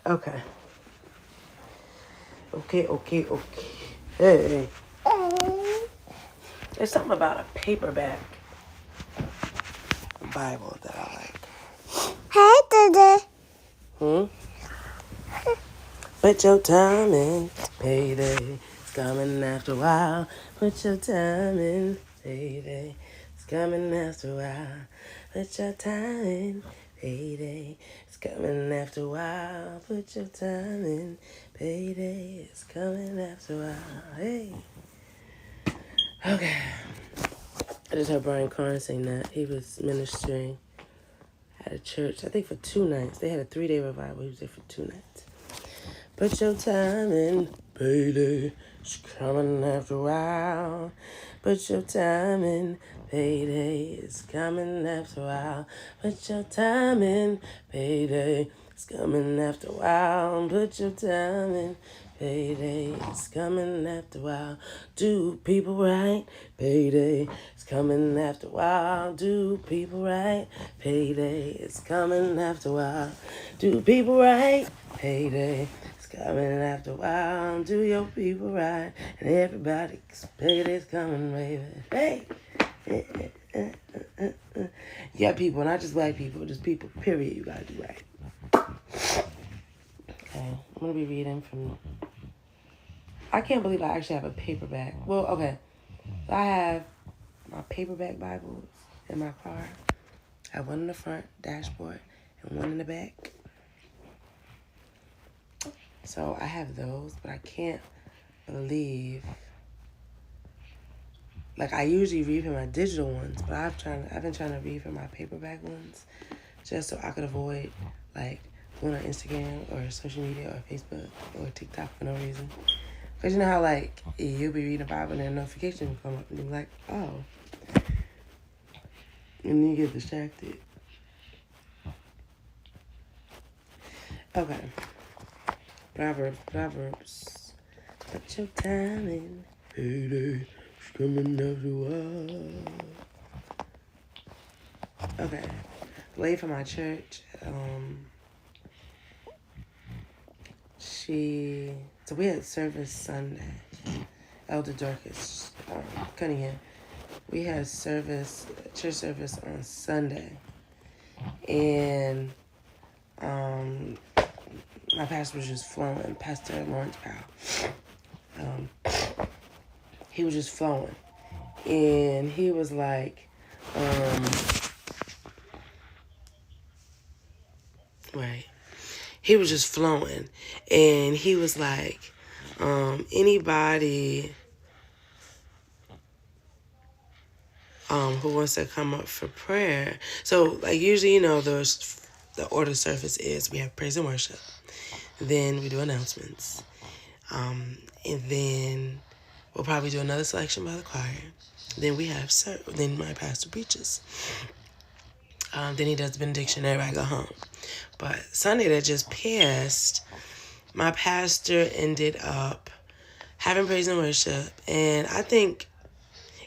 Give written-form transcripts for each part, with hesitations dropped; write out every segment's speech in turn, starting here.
Okay. Okay. Hey. There's something about a paperback Bible that I like. Hey, Dada. Put your time in, payday. It's coming after a while. Put your time in, payday. It's coming after a while. Put your time in, payday. It's coming after a while. Put your time in, payday. It's coming after a while. Hey. Okay. I just heard Brian Carn sing that. He was ministering at a church, I think for 2 nights. They had a 3-day revival. He was there for 2 nights. Put your time in, payday. It's coming after a while. Put your time in, payday. It's coming after a while. Put your time in, payday. It's coming after a while. Put your time in, payday. It's coming after a while. Do people right? Payday. It's coming after a while. Do people right? Payday. It's coming after a while. Do people right? Payday. It's coming after a while. Do your people right? And everybody's payday's coming, baby. Hey! You got people, not just black people, just people, period, you gotta do right. Okay, I'm gonna be reading from... I can't believe I actually have a paperback. Well, okay. So I have my paperback Bibles in my car. I have one in the front dashboard and one in the back. So I have those, but I can't believe... Like, I usually read from my digital ones, but I've been trying to read from my paperback ones just so I could avoid, like, going on Instagram or social media or Facebook or TikTok for no reason. Because you know how, like, you'll be reading a Bible and then a notification will come up and you're like, oh. And then you get distracted. Okay. Proverbs. Put your time in. Payday. Coming after a while. Okay. The lady from my church, so we had service Sunday. Elder Dorcas Cunningham. We had church service on Sunday. And my pastor was just flowing. Pastor Lawrence Powell. He was just flowing. And he was like, right. He was just flowing. And he was like, anybody who wants to come up for prayer. So, like, usually, the order service is we have praise and worship. Then we do announcements. And then we'll probably do another selection by the choir. Then we have then my pastor preaches. Then he does the benediction, everybody go home. But Sunday that just passed, my pastor ended up having praise and worship. And I think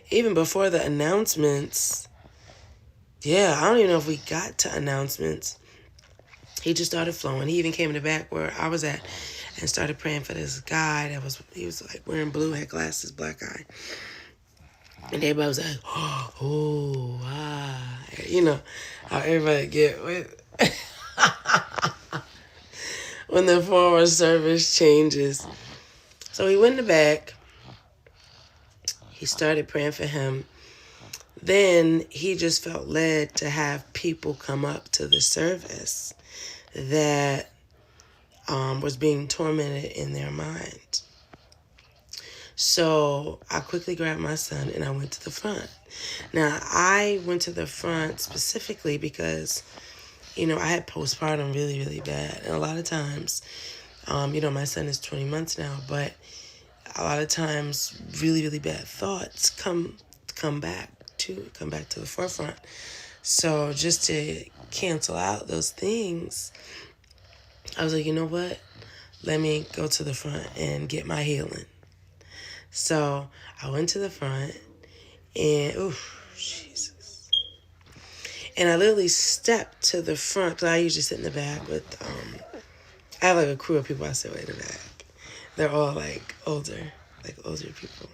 even before the announcements, I don't even know if we got to announcements. He just started flowing. He even came in the back where I was at and started praying for this guy he was like wearing blue, had glasses, black eye. And everybody was like, oh, wow. You know how everybody get with when the former service changes. So he went in the back. He started praying for him. Then he just felt led to have people come up to the service that was being tormented in their mind. So I quickly grabbed my son and I went to the front. Now, I went to the front specifically because, I had postpartum really, really bad. And a lot of times, my son is 20 months now, but a lot of times really, really bad thoughts come back to the forefront. So just to cancel out those things, I was like, you know what? Let me go to the front and get my healing. So I went to the front and, Jesus. And I literally stepped to the front, because I usually sit in the back with I have like a crew of people I sit way in the back. They're all like older people.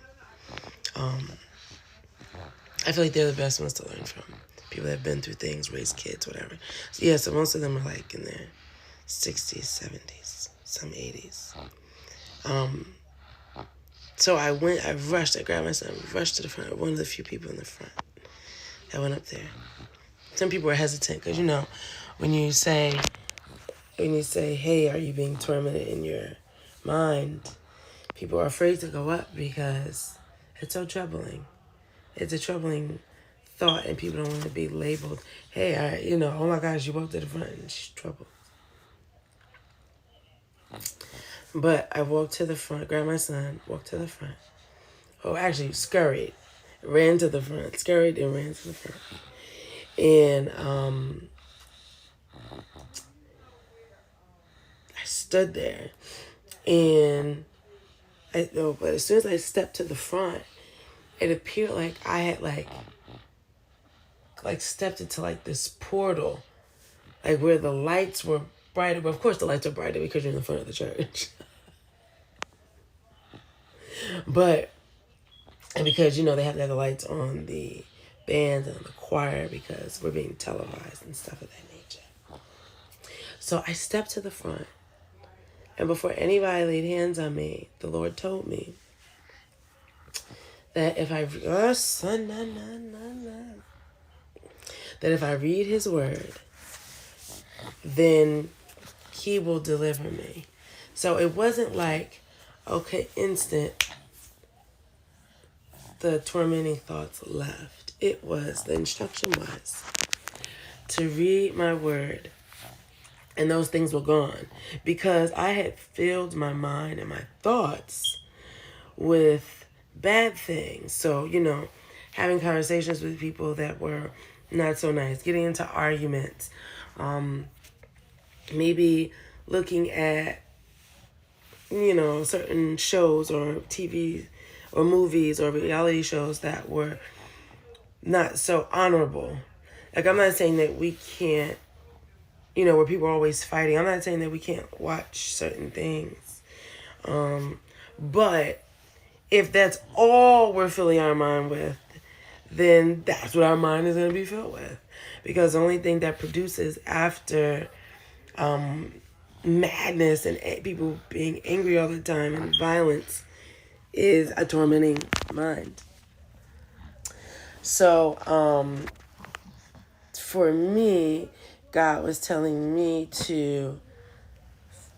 I feel like they're the best ones to learn from. People that have been through things, raised kids, whatever. So yeah, so most of them are like in their 60s, 70s, some 80s. So I rushed, I grabbed my son, rushed to the front, one of the few people in the front. I went up there. Some people are hesitant because, when you say, hey, are you being tormented in your mind? People are afraid to go up because it's so troubling. It's a troubling thought, and people don't want to be labeled, hey, oh my gosh, you walked to the front and she's troubled. But I walked to the front, grabbed my son, walked to the front. Oh, actually, scurried, ran to the front, scurried and ran to the front. And I stood there, and but as soon as I stepped to the front, it appeared like I had like stepped into like this portal, like where the lights were brighter. But of course, the lights are brighter because you're in the front of the church. And because, they have to have the lights on the bands and on the choir because we're being televised and stuff of that nature. So I stepped to the front, and before anybody laid hands on me, the Lord told me that if I read His word, then He will deliver me. So it wasn't like, okay, instant, the tormenting thoughts left. The instruction was to read my word, and those things were gone, because I had filled my mind and my thoughts with bad things. So, having conversations with people that were not so nice, getting into arguments, maybe looking at, certain shows or TV or movies or reality shows that were not so honorable. Like, I'm not saying that we can't, where people are always fighting. I'm not saying that we can't watch certain things. But if that's all we're filling our mind with, then that's what our mind is going to be filled with. Because the only thing that produces after madness and people being angry all the time and violence is a tormenting mind. So, for me, God was telling me to,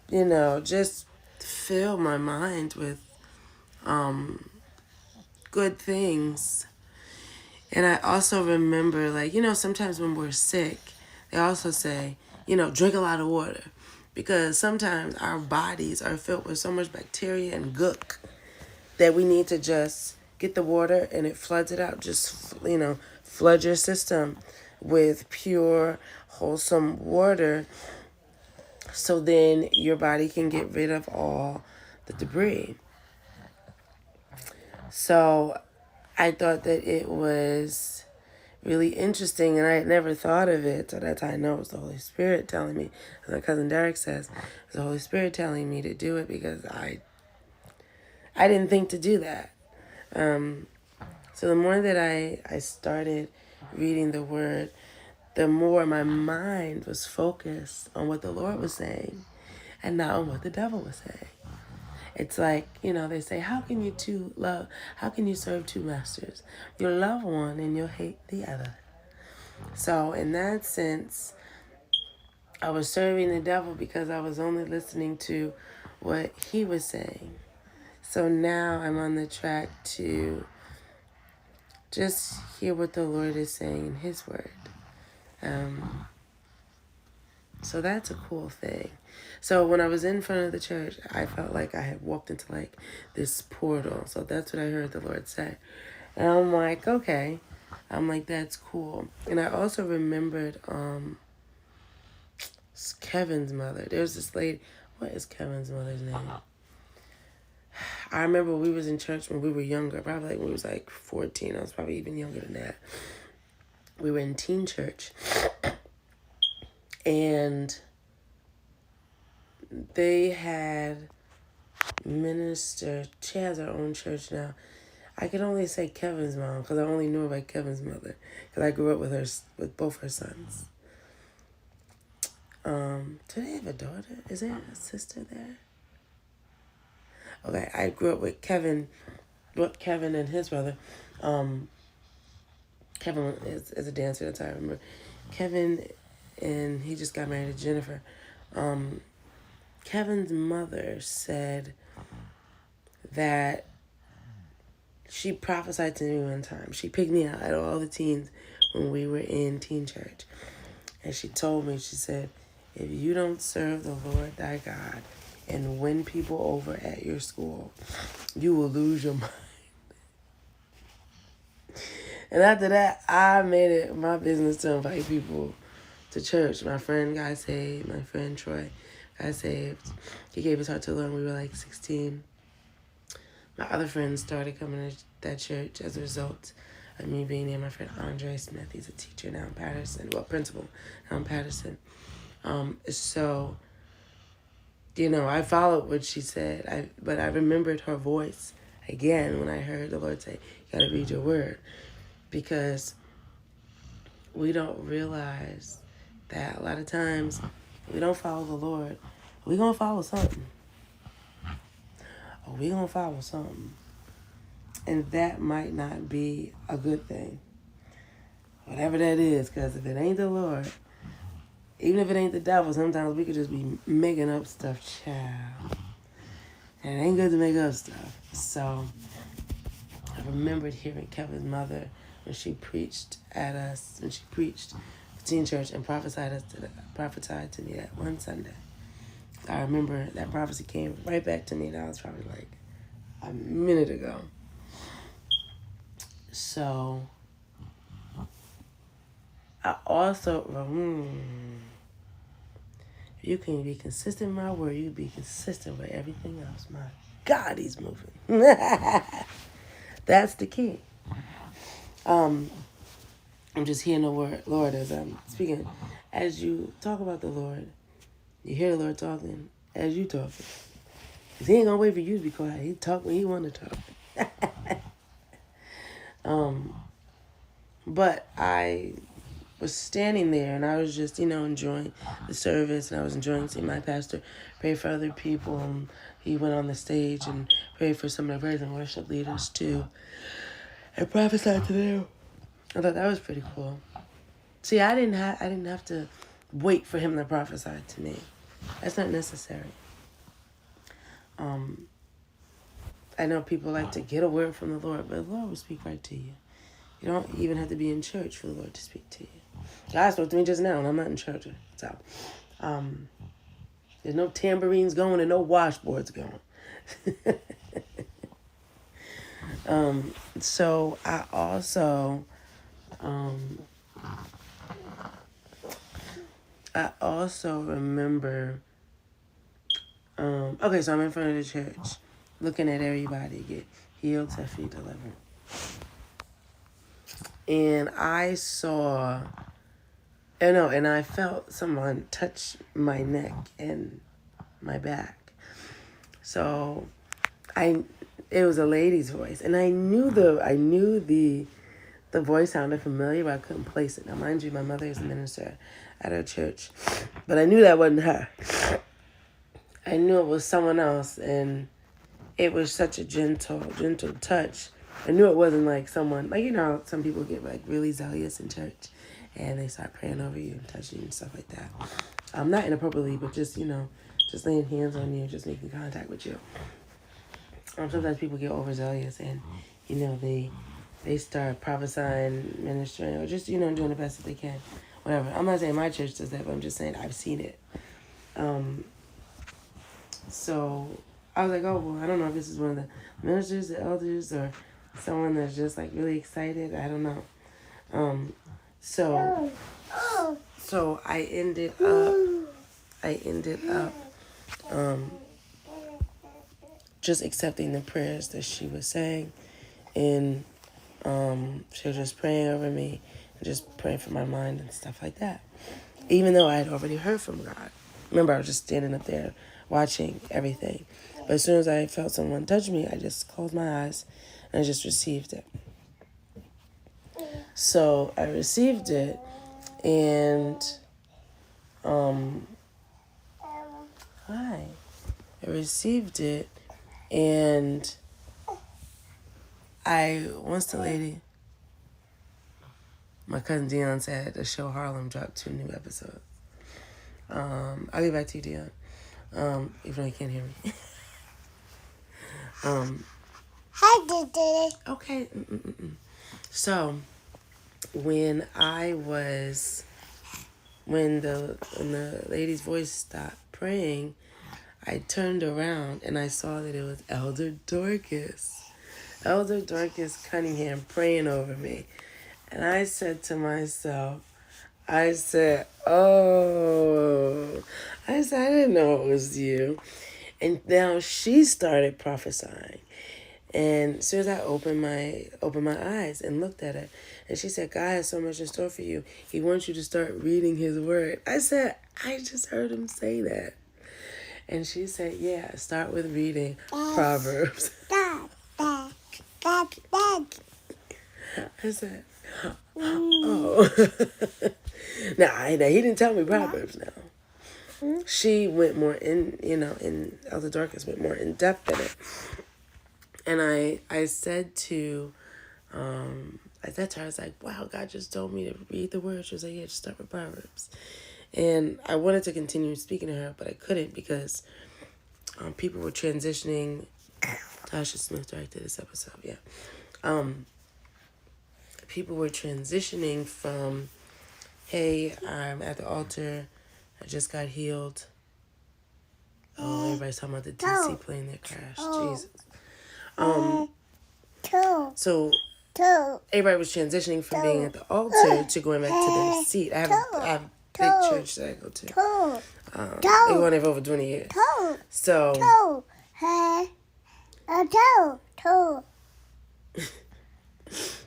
just fill my mind with good things. And I also remember, sometimes when we're sick, they also say, drink a lot of water. Because sometimes our bodies are filled with so much bacteria and gook that we need to just get the water and it floods it out. Just, flood your system with pure, wholesome water, so then your body can get rid of all the debris. So I thought that it was really interesting, and I had never thought of it. So that's how I know it was the Holy Spirit telling me. As my cousin Derek says, it was the Holy Spirit telling me to do it, because I didn't think to do that. So the more that I started reading the Word, the more my mind was focused on what the Lord was saying and not on what the devil was saying. It's like, they say, how can you serve two masters? You'll love one and you'll hate the other. So in that sense, I was serving the devil because I was only listening to what he was saying. So now I'm on the track to just hear what the Lord is saying in His word. So that's a cool thing. So when I was in front of the church, I felt like I had walked into like this portal. So that's what I heard the Lord say. And I'm like, okay. I'm like, that's cool. And I also remembered Kevin's mother. There's this lady. What is Kevin's mother's name? I remember we was in church when we were younger. Probably like when we was like 14. I was probably even younger than that. We were in teen church. And they had ministered. She has her own church now. I can only say Kevin's mom because I only knew her by Kevin's mother because I grew up with her, with both her sons. Do they have a daughter? Is there a sister there? Okay, I grew up with Kevin and his brother. Kevin is a dancer, that's how I remember. Kevin, and he just got married to Jennifer. Kevin's mother said that she prophesied to me one time. She picked me out of all the teens when we were in teen church. And she told me, she said, if you don't serve the Lord thy God and win people over at your school, you will lose your mind. And after that, I made it my business to invite people to church. My friend got saved. My friend Troy got saved. He gave his heart to the Lord when we were like 16. My other friends started coming to that church as a result of me being there. My friend Andre Smith, he's a teacher now in Patterson. Well, principal now in Patterson. So, I followed what she said. But I remembered her voice again when I heard the Lord say, you got to read your word. Because we don't realize that a lot of times if we don't follow the Lord, we're going to follow something. Or we're going to follow something. And that might not be a good thing. Whatever that is, because if it ain't the Lord, even if it ain't the devil, sometimes we could just be making up stuff, child. And it ain't good to make up stuff. So I remembered hearing Kevin's mother when she preached at us, when she preached at teen church and prophesied to me that one Sunday. I remember that prophecy came right back to me, and I was probably like a minute ago. So I also, if you can be consistent in my word, you can be consistent with everything else. My God, he's moving. That's the key. I'm just hearing the word, Lord, as I'm speaking. As you talk about the Lord, you hear the Lord talking as you talking. Because he ain't going to wait for you to be quiet. He talk when he want to talk. But I was standing there and I was just, enjoying the service, and I was enjoying seeing my pastor pray for other people. And he went on the stage and prayed for some of the praise and worship leaders too. And prophesied to them. I thought that was pretty cool. See, I didn't have to wait for him to prophesy to me. That's not necessary. I know people like to get a word from the Lord, but the Lord will speak right to you. You don't even have to be in church for the Lord to speak to you. God spoke to me just now, and I'm not in church. So, there's no tambourines going and no washboards going. So I also, remember, okay, so I'm in front of the church, looking at everybody get healed, set free, delivered. And I saw, and I felt someone touch my neck and my back. So it was a lady's voice, and I knew the voice sounded familiar, but I couldn't place it. Now, mind you, my mother is a minister at her church, but I knew that wasn't her. I knew it was someone else, and it was such a gentle touch. I knew it wasn't like someone, like, some people get like really zealous in church, and they start praying over you and touching you and stuff like that. Not inappropriately, but just, just laying hands on you, just making contact with you. Sometimes people get overzealous and, they start prophesying, ministering, or just, doing the best that they can. Whatever. I'm not saying my church does that, but I'm just saying I've seen it. So I was like, oh, well, I don't know if this is one of the ministers, the elders, or someone that's just like really excited. I don't know. So I ended up just accepting the prayers that she was saying, and she was just praying over me and just praying for my mind and stuff like that. Even though I had already heard from God. Remember, I was just standing up there watching everything. But as soon as I felt someone touch me, I just closed my eyes and I just received it. So I received it, and I received it, and once the lady, my cousin Dion said the show Harlem dropped 2 new episodes. I'll get back to you, Dion. Even though you can't hear me. Hi, Dede. Okay. So, when the lady's voice stopped praying, I turned around and I saw that it was Elder Dorcas. Elder Dorcas Cunningham praying over me. And I said to myself, I didn't know it was you. And now she started prophesying. And as soon as I opened my eyes and looked at her, and she said, God has so much in store for you. He wants you to start reading his word. I said, I just heard him say that. And she said, yeah, start with reading Proverbs. I said, oh. Now, he didn't tell me Proverbs now. She went more in Elder Dorcas went more in depth in it. And I said to her, I was like, wow, God just told me to read the word. She was like, yeah, just start with Proverbs. And I wanted to continue speaking to her, but I couldn't because people were transitioning. Tasha Smith directed this episode, yeah. People were transitioning from, hey, I'm at the altar, I just got healed. Oh, everybody's talking about the DC plane that crashed. Jesus. So everybody was transitioning from being at the altar to going back to their seat. I have a big church that I go to. They went there for over 20 years. So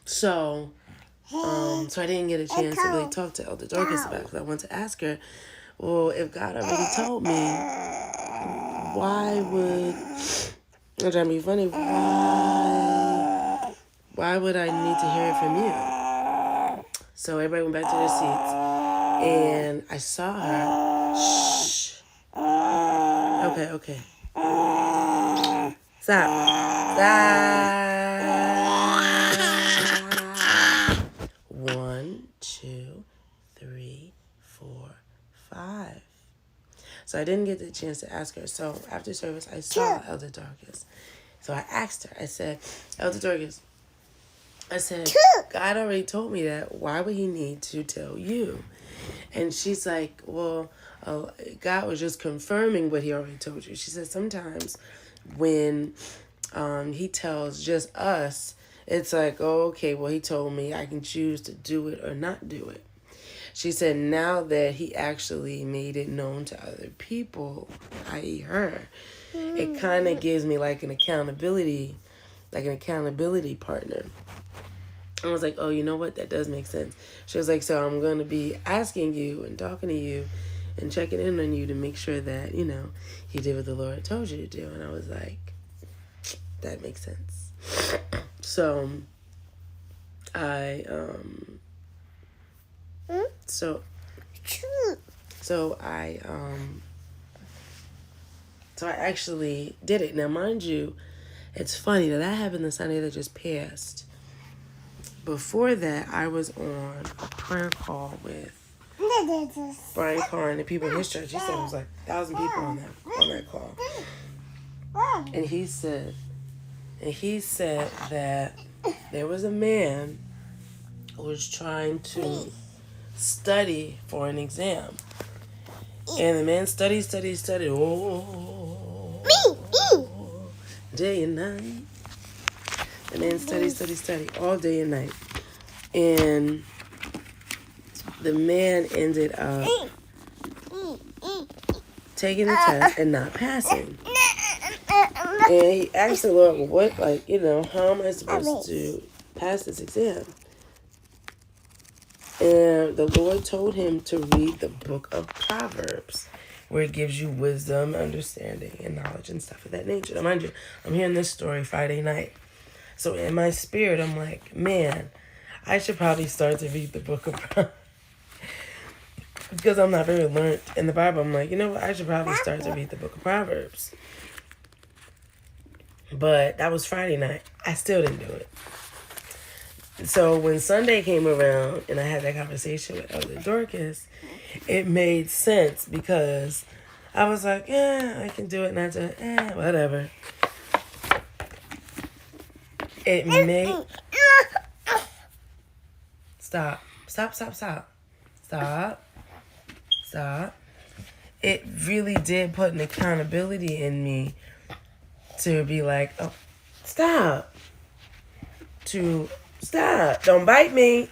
So I didn't get a chance to really talk to Elder Dorcas about it because I wanted to ask her, well, if God already told me, why would, I'm trying to be funny, why would I need to hear it from you? So everybody went back to their seats, and I saw her. Shh. Okay. Stop. 1, 2, 3, 4, 5. So I didn't get the chance to ask her. So after service, I saw Elder Dorcas. So I asked her. I said, Elder Dorcas, God already told me that. Why would he need to tell you? And she's like, well, God was just confirming what he already told you. She said sometimes when he tells just us, it's like, oh, okay, well, he told me I can choose to do it or not do it. She said now that he actually made it known to other people, i.e. her, it kind of gives me like an accountability partner. I was like, oh, you know what? That does make sense. She was like, so I'm going to be asking you and talking to you and checking in on you to make sure that, you did what the Lord told you to do. And I was like, that makes sense. So I actually did it. Now, mind you, it's funny that happened the Sunday that just passed. Before that, I was on a prayer call with Brian Carr and the people in his church. He said it was like 1,000 people on that call. And he said that there was a man who was trying to study for an exam. And the man studied. Day and night. The man studied all day and night. And the man ended up taking the test and not passing. And he asked the Lord, how am I supposed to pass this exam? And the Lord told him to read the book of Proverbs. where it gives you wisdom, understanding, and knowledge and stuff of that nature. Now, mind you, I'm hearing this story Friday night. So in my spirit, I'm like, man, I should probably start to read the book of Proverbs. Because I'm not very learned in the Bible. I'm like, you know what? I should probably start to read the book of Proverbs. But that was Friday night. I still didn't do it. So when Sunday came around and I had that conversation with Elder Dorcas, it made sense because I was like, yeah, I can do it, not do it, whatever. It made... Stop. It really did put an accountability in me to be like, oh, stop. Don't bite me.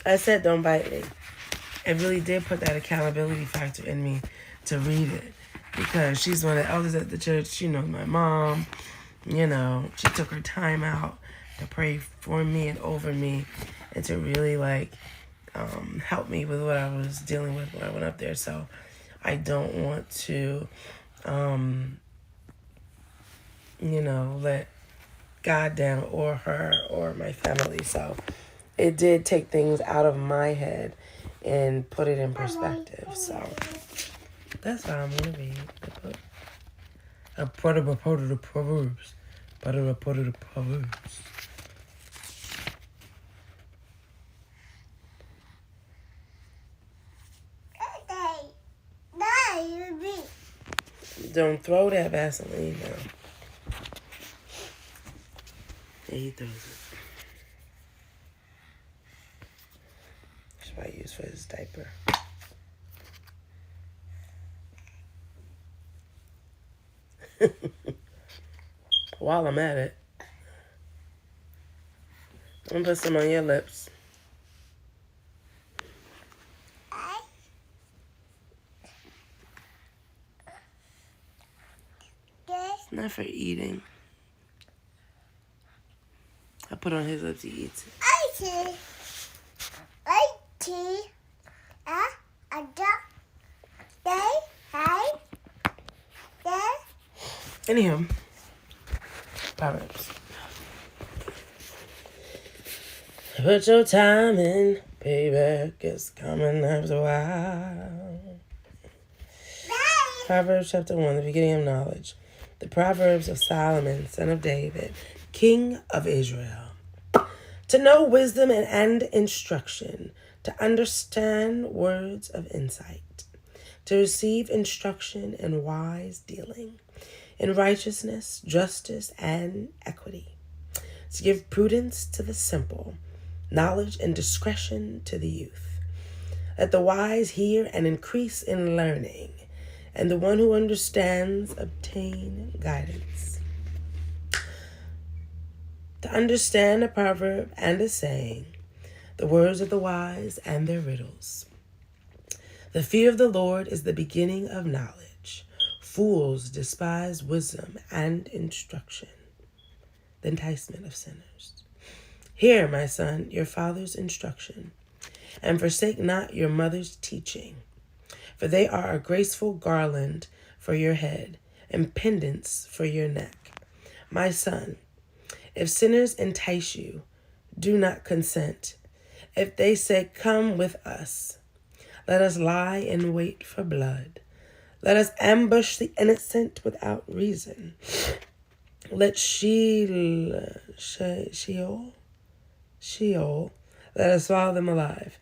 I said don't bite me. It really did put that accountability factor in me to read it. Because she's one of the elders at the church. She knows my mom. You know, she took her time out to pray for me and over me. And to really, help me with what I was dealing with when I went up there. So I don't want to, let God down or her or my family. So it did take things out of my head and put it in perspective. So that's why I'm going to read the book. A part of the Proverbs. Part of the Proverbs. Don't throw that Vaseline now. Yeah, he throws it. That's what I use for his diaper. While I'm at it, I'm gonna put some on your lips. It's not for eating. I put on his lips, he eats it. Anyhow, Proverbs. Put your time in, payback is coming after a while. Proverbs chapter 1, the beginning of knowledge. The Proverbs of Solomon, son of David, king of Israel. To know wisdom and instruction, to understand words of insight, to receive instruction in wise dealing, in righteousness, justice, and equity, to give prudence to the simple, knowledge and discretion to the youth. Let the wise hear and increase in learning, and the one who understands obtain guidance. To understand a proverb and a saying, the words of the wise and their riddles. The fear of the Lord is the beginning of knowledge. Fools despise wisdom and instruction, the enticement of sinners. Hear, my son, your father's instruction, and forsake not your mother's teaching, for they are a graceful garland for your head and pendants for your neck. My son, if sinners entice you, do not consent. If they say, come with us, let us lie in wait for blood. Let us ambush the innocent without reason. Let Sheol, let us swallow them alive,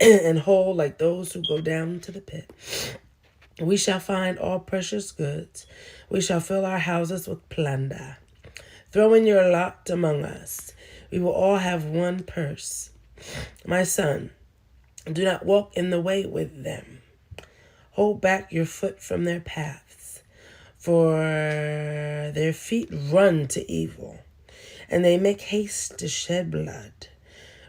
and whole like those who go down to the pit. We shall find all precious goods. We shall fill our houses with plunder. Throw in your lot among us. We will all have one purse. My son, do not walk in the way with them. Hold back your foot from their paths, for their feet run to evil, and they make haste to shed blood.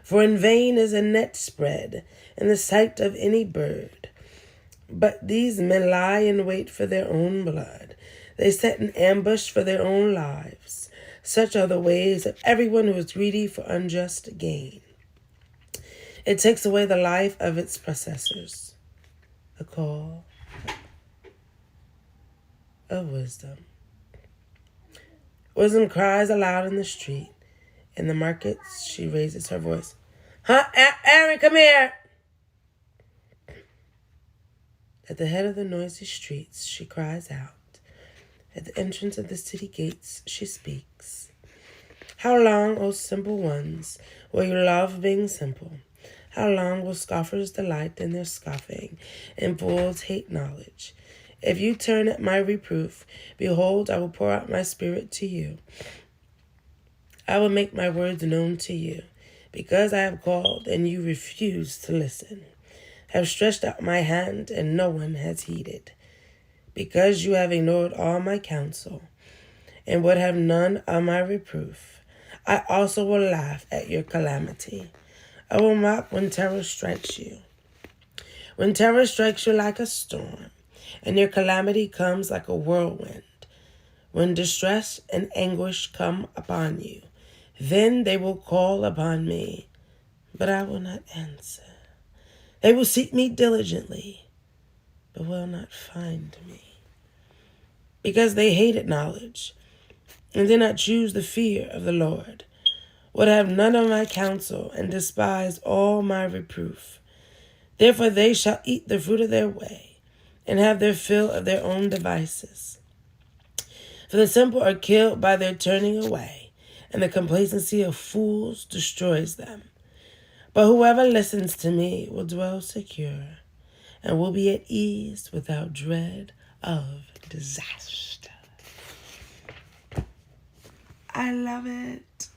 For in vain is a net spread in the sight of any bird. But these men lie in wait for their own blood. They set an ambush for their own lives. Such are the ways of everyone who is greedy for unjust gain. It takes away the life of its possessors. The call of wisdom. Wisdom cries aloud in the street. In the markets, she raises her voice. Huh? Aaron, come here! At the head of the noisy streets, she cries out. At the entrance of the city gates, she speaks. How long, O simple ones, will you love being simple? How long will scoffers delight in their scoffing, and fools hate knowledge? If you turn at my reproof, behold, I will pour out my spirit to you. I will make my words known to you, because I have called and you refuse to listen. I have stretched out my hand and no one has heeded. Because you have ignored all my counsel and would have none of my reproof, I also will laugh at your calamity. I will mock when terror strikes you. When terror strikes you like a storm, and your calamity comes like a whirlwind, when distress and anguish come upon you, then they will call upon me, but I will not answer. They will seek me diligently, but will not find me. Because they hated knowledge, and did not choose the fear of the Lord, would have none of my counsel, and despise all my reproof. Therefore they shall eat the fruit of their way, and have their fill of their own devices. For the simple are killed by their turning away, and the complacency of fools destroys them. But whoever listens to me will dwell secure, and will be at ease without dread of disaster. I love it.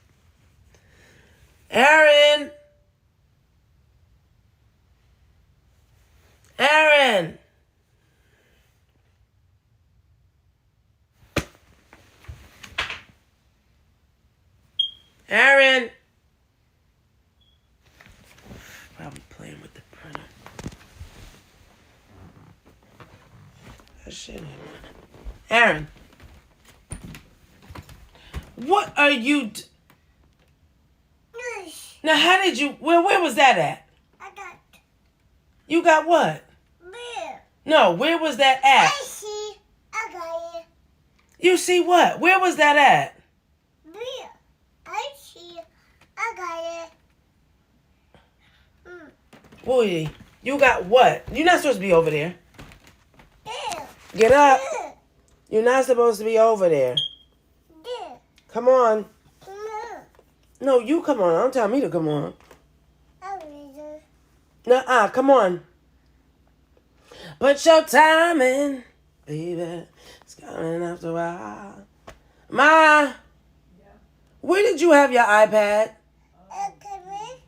Aaron! Aaron! Aaron! Probably playing with the printer. That shit ain't running. Aaron! What are you Now how did you where was that at? I got You got what? beer. No, where was that at? I see. I got it. You see what? Where was that at? Beer. I see. I got it. Boy, you got what? You're not supposed to be over there. Beer. Get up. Beer. You're not supposed to be over there. Beer. Come on. Come on. No, you come on. Don't tell me to come on. I read it. Nuh-uh, come on. Put your time in, baby. It's coming after a while. Ma, where did you have your iPad? Okay.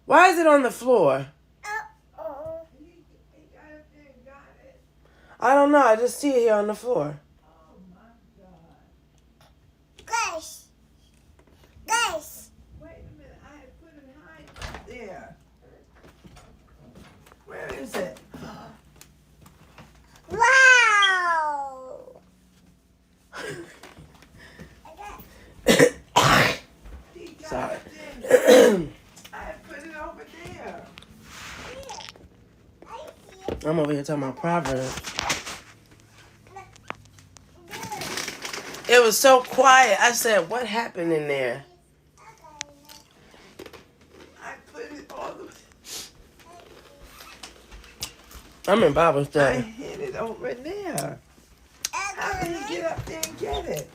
Why is it on the floor? Uh-oh. I don't know. I just see it here on the floor. Guys. Guys. Wait a minute, I had put it high there. Where is it? Wow. Sorry. I had put it over there. I'm over here talking about Proverbs. It was so quiet. I said, what happened in there? I put it all the way. I'm in Bible I study. hid it over there. How did you get up there and get it?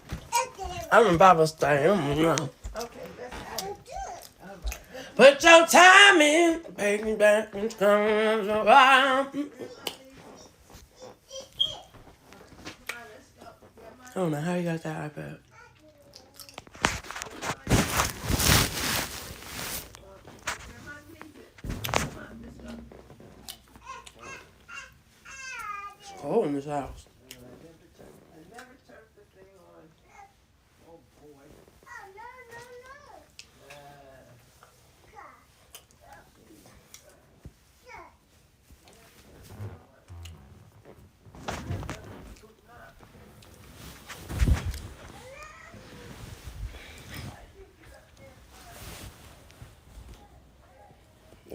I'm in Bible study. Okay, let's have it. All right. Put your time in. Baby, back and come around. I don't know how you got that iPad. It's cold in this house. I never turned the thing on. Oh boy.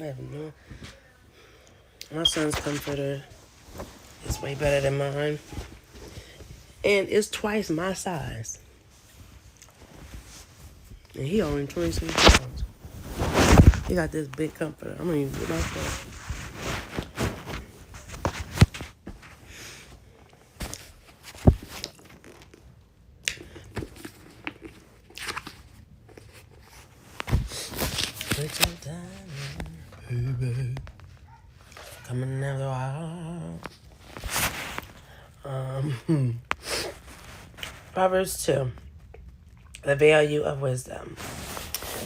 I have no. My son's comforter is way better than mine. And it's twice my size. And he only 26 pounds. He got this big comforter. I'm gonna use it myself. Put your time in, baby. Coming after a while. Proverbs 2. The value of wisdom.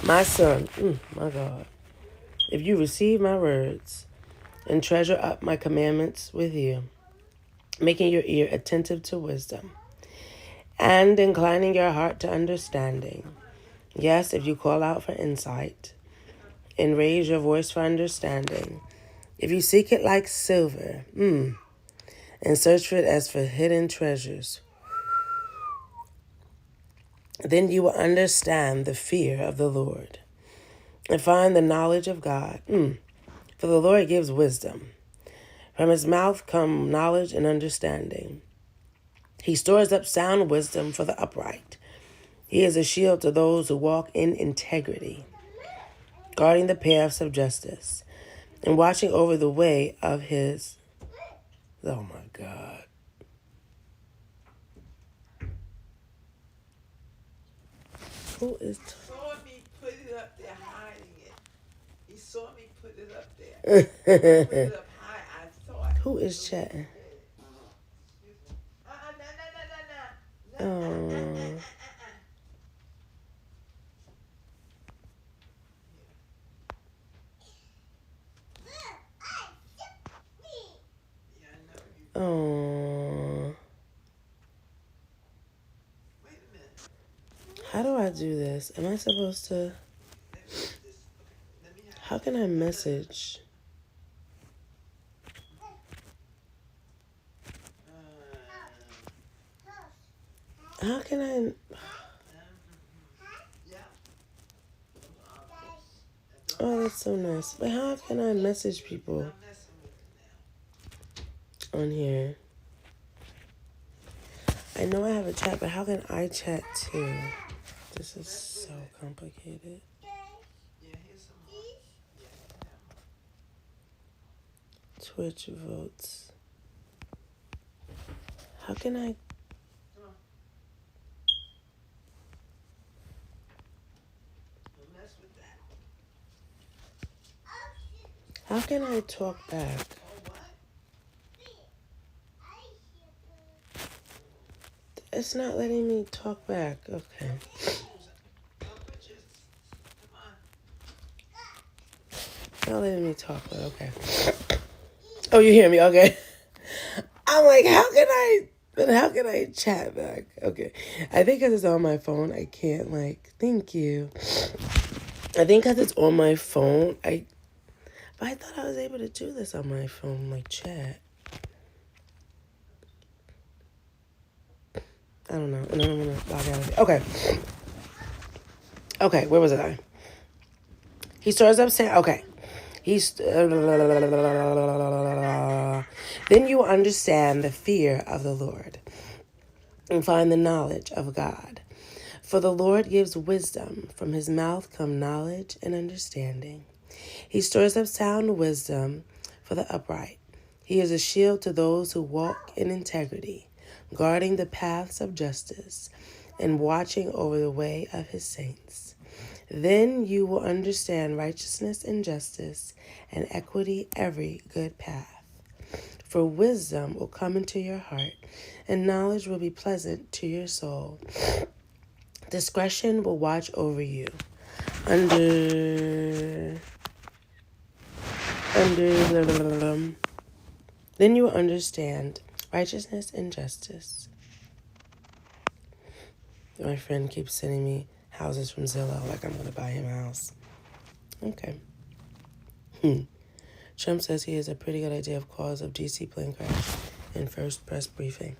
My son, my God, if you receive my words and treasure up my commandments with you, making your ear attentive to wisdom, and inclining your heart to understanding. Yes, if you call out for insight and raise your voice for understanding, if you seek it like silver, and search for it as for hidden treasures, then you will understand the fear of the Lord and find the knowledge of God. For the Lord gives wisdom. From his mouth come knowledge and understanding. He stores up sound wisdom for the upright. He is a shield to those who walk in integrity, guarding the paths of justice and watching over the way of his... Oh, my God. Who is... He saw me put it up there hiding it. He saw me put it up there. Put it up high, I thought. Who is chatting? Oh. Oh. How do I do this? Am I supposed to... How can I message? How can I... Oh, that's so nice. But how can I message people on here? I know I have a chat, but how can I chat too? This is so complicated. Twitch votes. How can I... How can I talk back? It's not letting me talk back. Okay. Not letting me talk, but okay. Oh, you hear me? Okay. I'm like, how can I chat back? Okay. I think because it's on my phone, I can't, thank you. I think because it's on my phone, I thought I was able to do this on my phone, chat. I don't know. And then I'm going to log out of it. Okay. Okay, where was I? He stores up saying, okay. Then you will understand the fear of the Lord and find the knowledge of God. For the Lord gives wisdom. From his mouth come knowledge and understanding. He stores up sound wisdom for the upright. He is a shield to those who walk in integrity, guarding the paths of justice and watching over the way of his saints. Then you will understand righteousness and justice and equity, every good path. For wisdom will come into your heart, and knowledge will be pleasant to your soul. Discretion will watch over you. Then you will understand righteousness and justice. My friend keeps sending me houses from Zillow, like I'm going to buy him a house. Okay. Trump says he has a pretty good idea of cause of DC plane crash in first press briefing.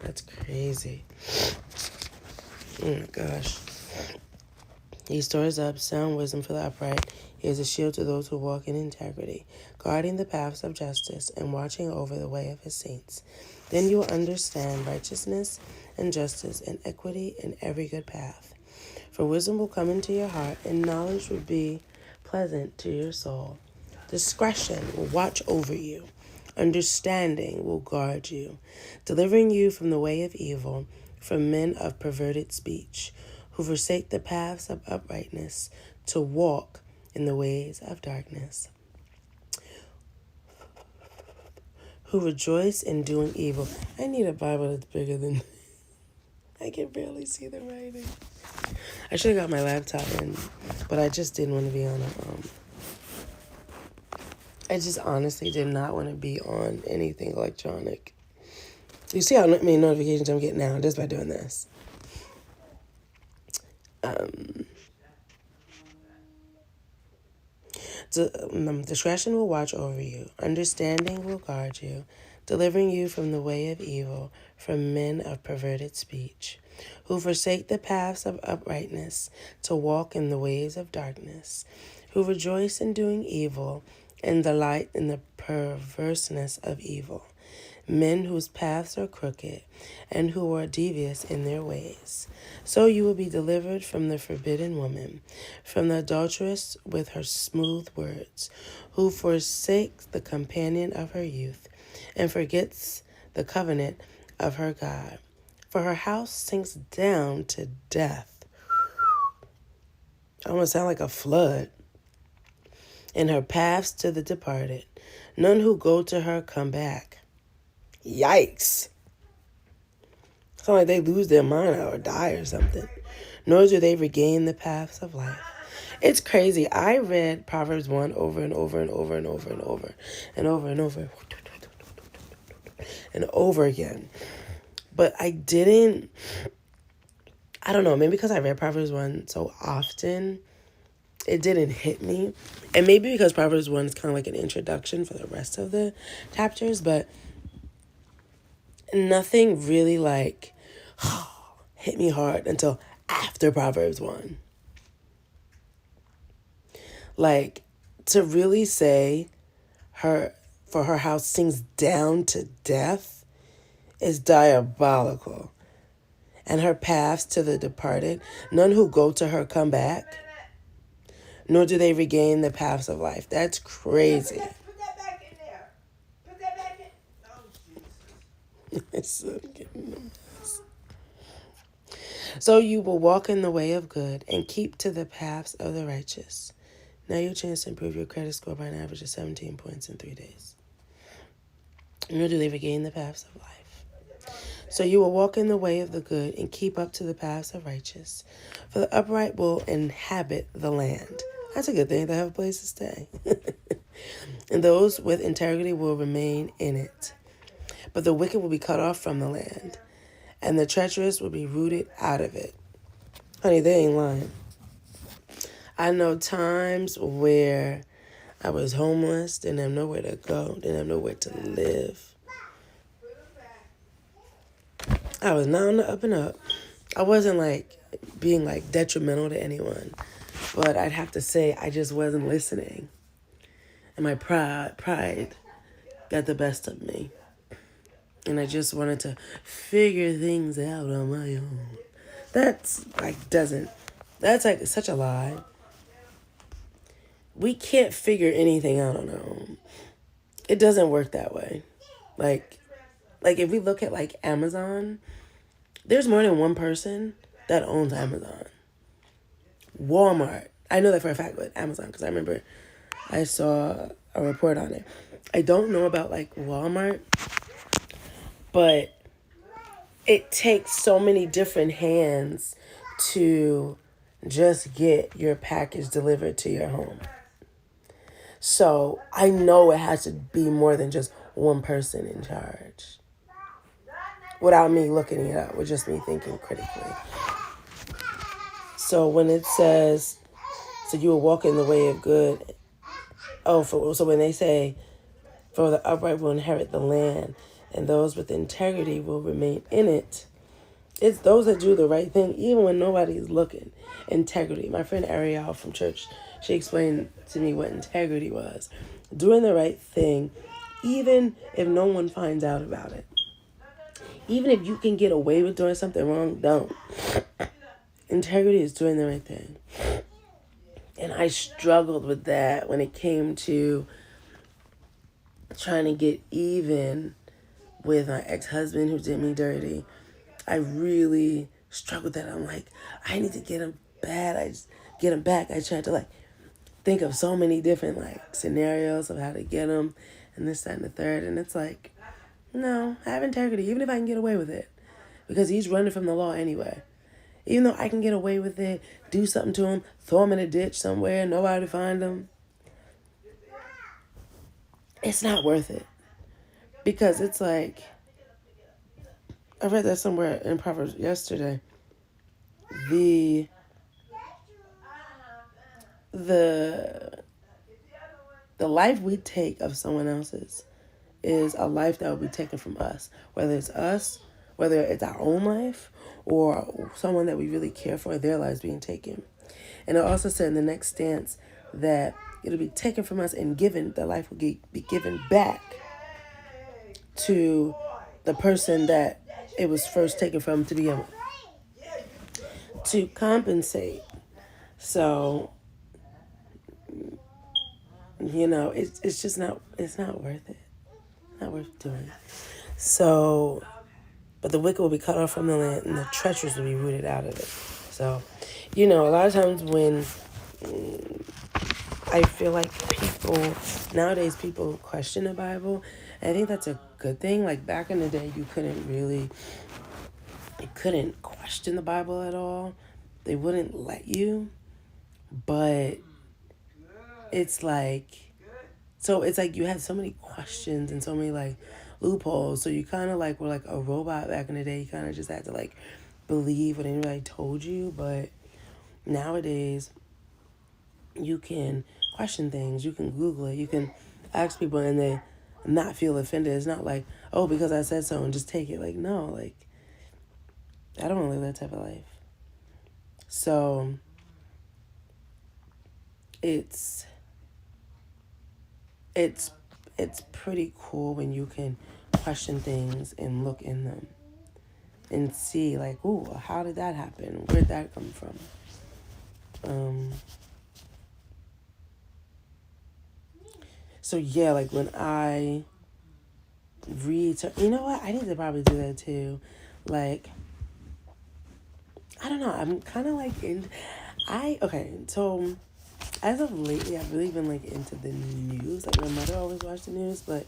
That's crazy. Oh my gosh. He stores up sound wisdom for the upright. He is a shield to those who walk in integrity, guarding the paths of justice and watching over the way of his saints. Then you will understand righteousness and justice and equity in every good path. For wisdom will come into your heart, and knowledge will be pleasant to your soul. Discretion will watch over you. Understanding will guard you, delivering you from the way of evil, from men of perverted speech, who forsake the paths of uprightness to walk in the ways of darkness, who rejoice in doing evil. I need a Bible that's bigger than I can barely see the writing. I should have got my laptop in, but I just didn't want to be on I just honestly did not want to be on anything electronic. You see how many notifications I'm getting now just by doing this. Discretion will watch over you. Understanding will guard you, delivering you from the way of evil, from men of perverted speech, who forsake the paths of uprightness to walk in the ways of darkness, who rejoice in doing evil and delight in the perverseness of evil, men whose paths are crooked and who are devious in their ways. So you will be delivered from the forbidden woman, from the adulteress with her smooth words, who forsakes the companion of her youth and forgets the covenant of her God. For her house sinks down to death. I almost sound like a flood. And her paths to the departed. None who go to her come back. Yikes. It's not like they lose their mind or die or something. Nor do they regain the paths of life. It's crazy. I read Proverbs 1 over and over and over and over and over and over and over and over again. But I don't know, maybe because I read Proverbs 1 so often, it didn't hit me. And maybe because Proverbs 1 is kind of like an introduction for the rest of the chapters, but nothing really like hit me hard until after Proverbs 1. Like, to really say for her house sinks down to death is diabolical. And her paths to the departed, none who go to her come back, nor do they regain the paths of life. That's crazy. Put that back in there. Put that back in. Oh, Jesus. It's so getting a mess. So you will walk in the way of good and keep to the paths of the righteous. Now your chance to improve your credit score by an average of 17 points in 3 days. Nor do they regain the paths of life. So you will walk in the way of the good and keep up to the paths of righteous. For the upright will inhabit the land. That's a good thing, to have a place to stay. And those with integrity will remain in it. But the wicked will be cut off from the land, and the treacherous will be rooted out of it. Honey, they ain't lying. I know times where I was homeless, didn't have nowhere to go, didn't have nowhere to live. I was not on the up and up. I wasn't like being like detrimental to anyone, but I'd have to say I just wasn't listening. And my pride got the best of me. And I just wanted to figure things out on my own. That's like such a lie. We can't figure anything out on our own. It doesn't work that way. Like if we look at like Amazon, there's more than one person that owns Amazon. Walmart. I know that for a fact with Amazon because I remember I saw a report on it. I don't know about like Walmart, but it takes so many different hands to just get your package delivered to your home. So I know it has to be more than just one person in charge. Without me looking it up, with just me thinking critically. So when it says, so you will walk in the way of good. So when they say, for the upright will inherit the land, and those with integrity will remain in it, It's those that do the right thing, even when nobody's looking. Integrity. My friend Ariel from church, she explained to me what integrity was. Doing the right thing, even if no one finds out about it. Even if you can get away with doing something wrong, don't. Integrity is doing the right thing. And I struggled with that when it came to trying to get even with my ex-husband who did me dirty. I really struggled with that. I'm like, I need to get him bad. I just get him back. I tried to like think of so many different like scenarios of how to get him and this, that, and the third. And it's like, no, I have integrity, even if I can get away with it. Because he's running from the law anyway. Even though I can get away with it, do something to him, throw him in a ditch somewhere, nobody find him. It's not worth it. Because it's like, I read that somewhere in Proverbs yesterday. The life we take of someone else's is a life that will be taken from us. Whether it's us, whether it's our own life, or someone that we really care for, their lives being taken. And it also said in the next stance that it'll be taken from us and given, the life will be given back to the person that it was first taken from to begin with, to compensate. So, you know, it's just not, it's not worth it. Not worth doing. So, but the wicked will be cut off from the land and the treacherous will be rooted out of it. So, you know, a lot of times when I feel like nowadays people question the Bible, and I think that's a good thing. Like back in the day, you couldn't question the Bible at all. They wouldn't let you. But it's like, so it's like you had so many questions and so many like loopholes. So you kind of like were like a robot back in the day. You kind of just had to like believe what anybody told you. But nowadays, you can question things. You can Google it. You can ask people and they not feel offended. It's not like, oh, because I said so and just take it. Like, no, like, I don't want to live that type of life. So it's pretty cool when you can question things and look in them and see like, ooh, how did that happen? Where'd that come from? So yeah, like when I read, you know what? I need to probably do that too. Like, I don't know. I'm kind of like so as of lately, I've really been like into the news. Like my mother always watched the news, but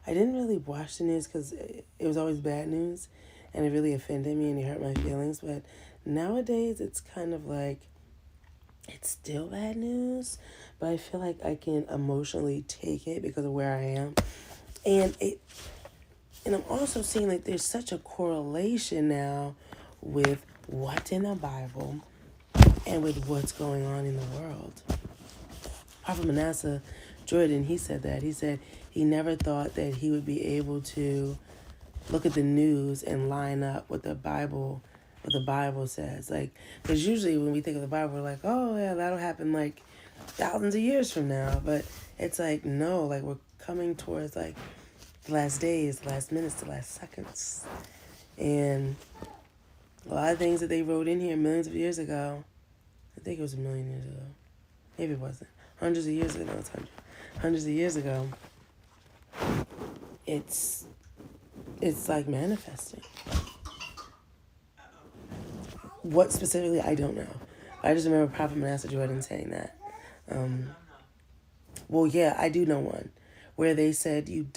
I didn't really watch the news because it was always bad news and it really offended me and it hurt my feelings. But nowadays, it's kind of like, it's still bad news, but I feel like I can emotionally take it because of where I am. And I'm also seeing like there's such a correlation now with what's in the Bible and with what's going on in the world. Prophet Manasseh Jordan, he said that. He said he never thought that he would be able to look at the news and line up what the Bible says. Like, because usually when we think of the Bible, we're like, oh yeah, that'll happen like thousands of years from now. But it's like, no, like we're coming towards like the last days, the last minutes, the last seconds. And a lot of things that they wrote in here millions of years ago, I think it was a million years ago. Maybe it wasn't. Hundreds of years ago. No, it's hundreds of years ago. It's like manifesting. What specifically, I don't know. I just remember Prophet Manasseh Jordan saying that. Well, yeah, I do know one where they said you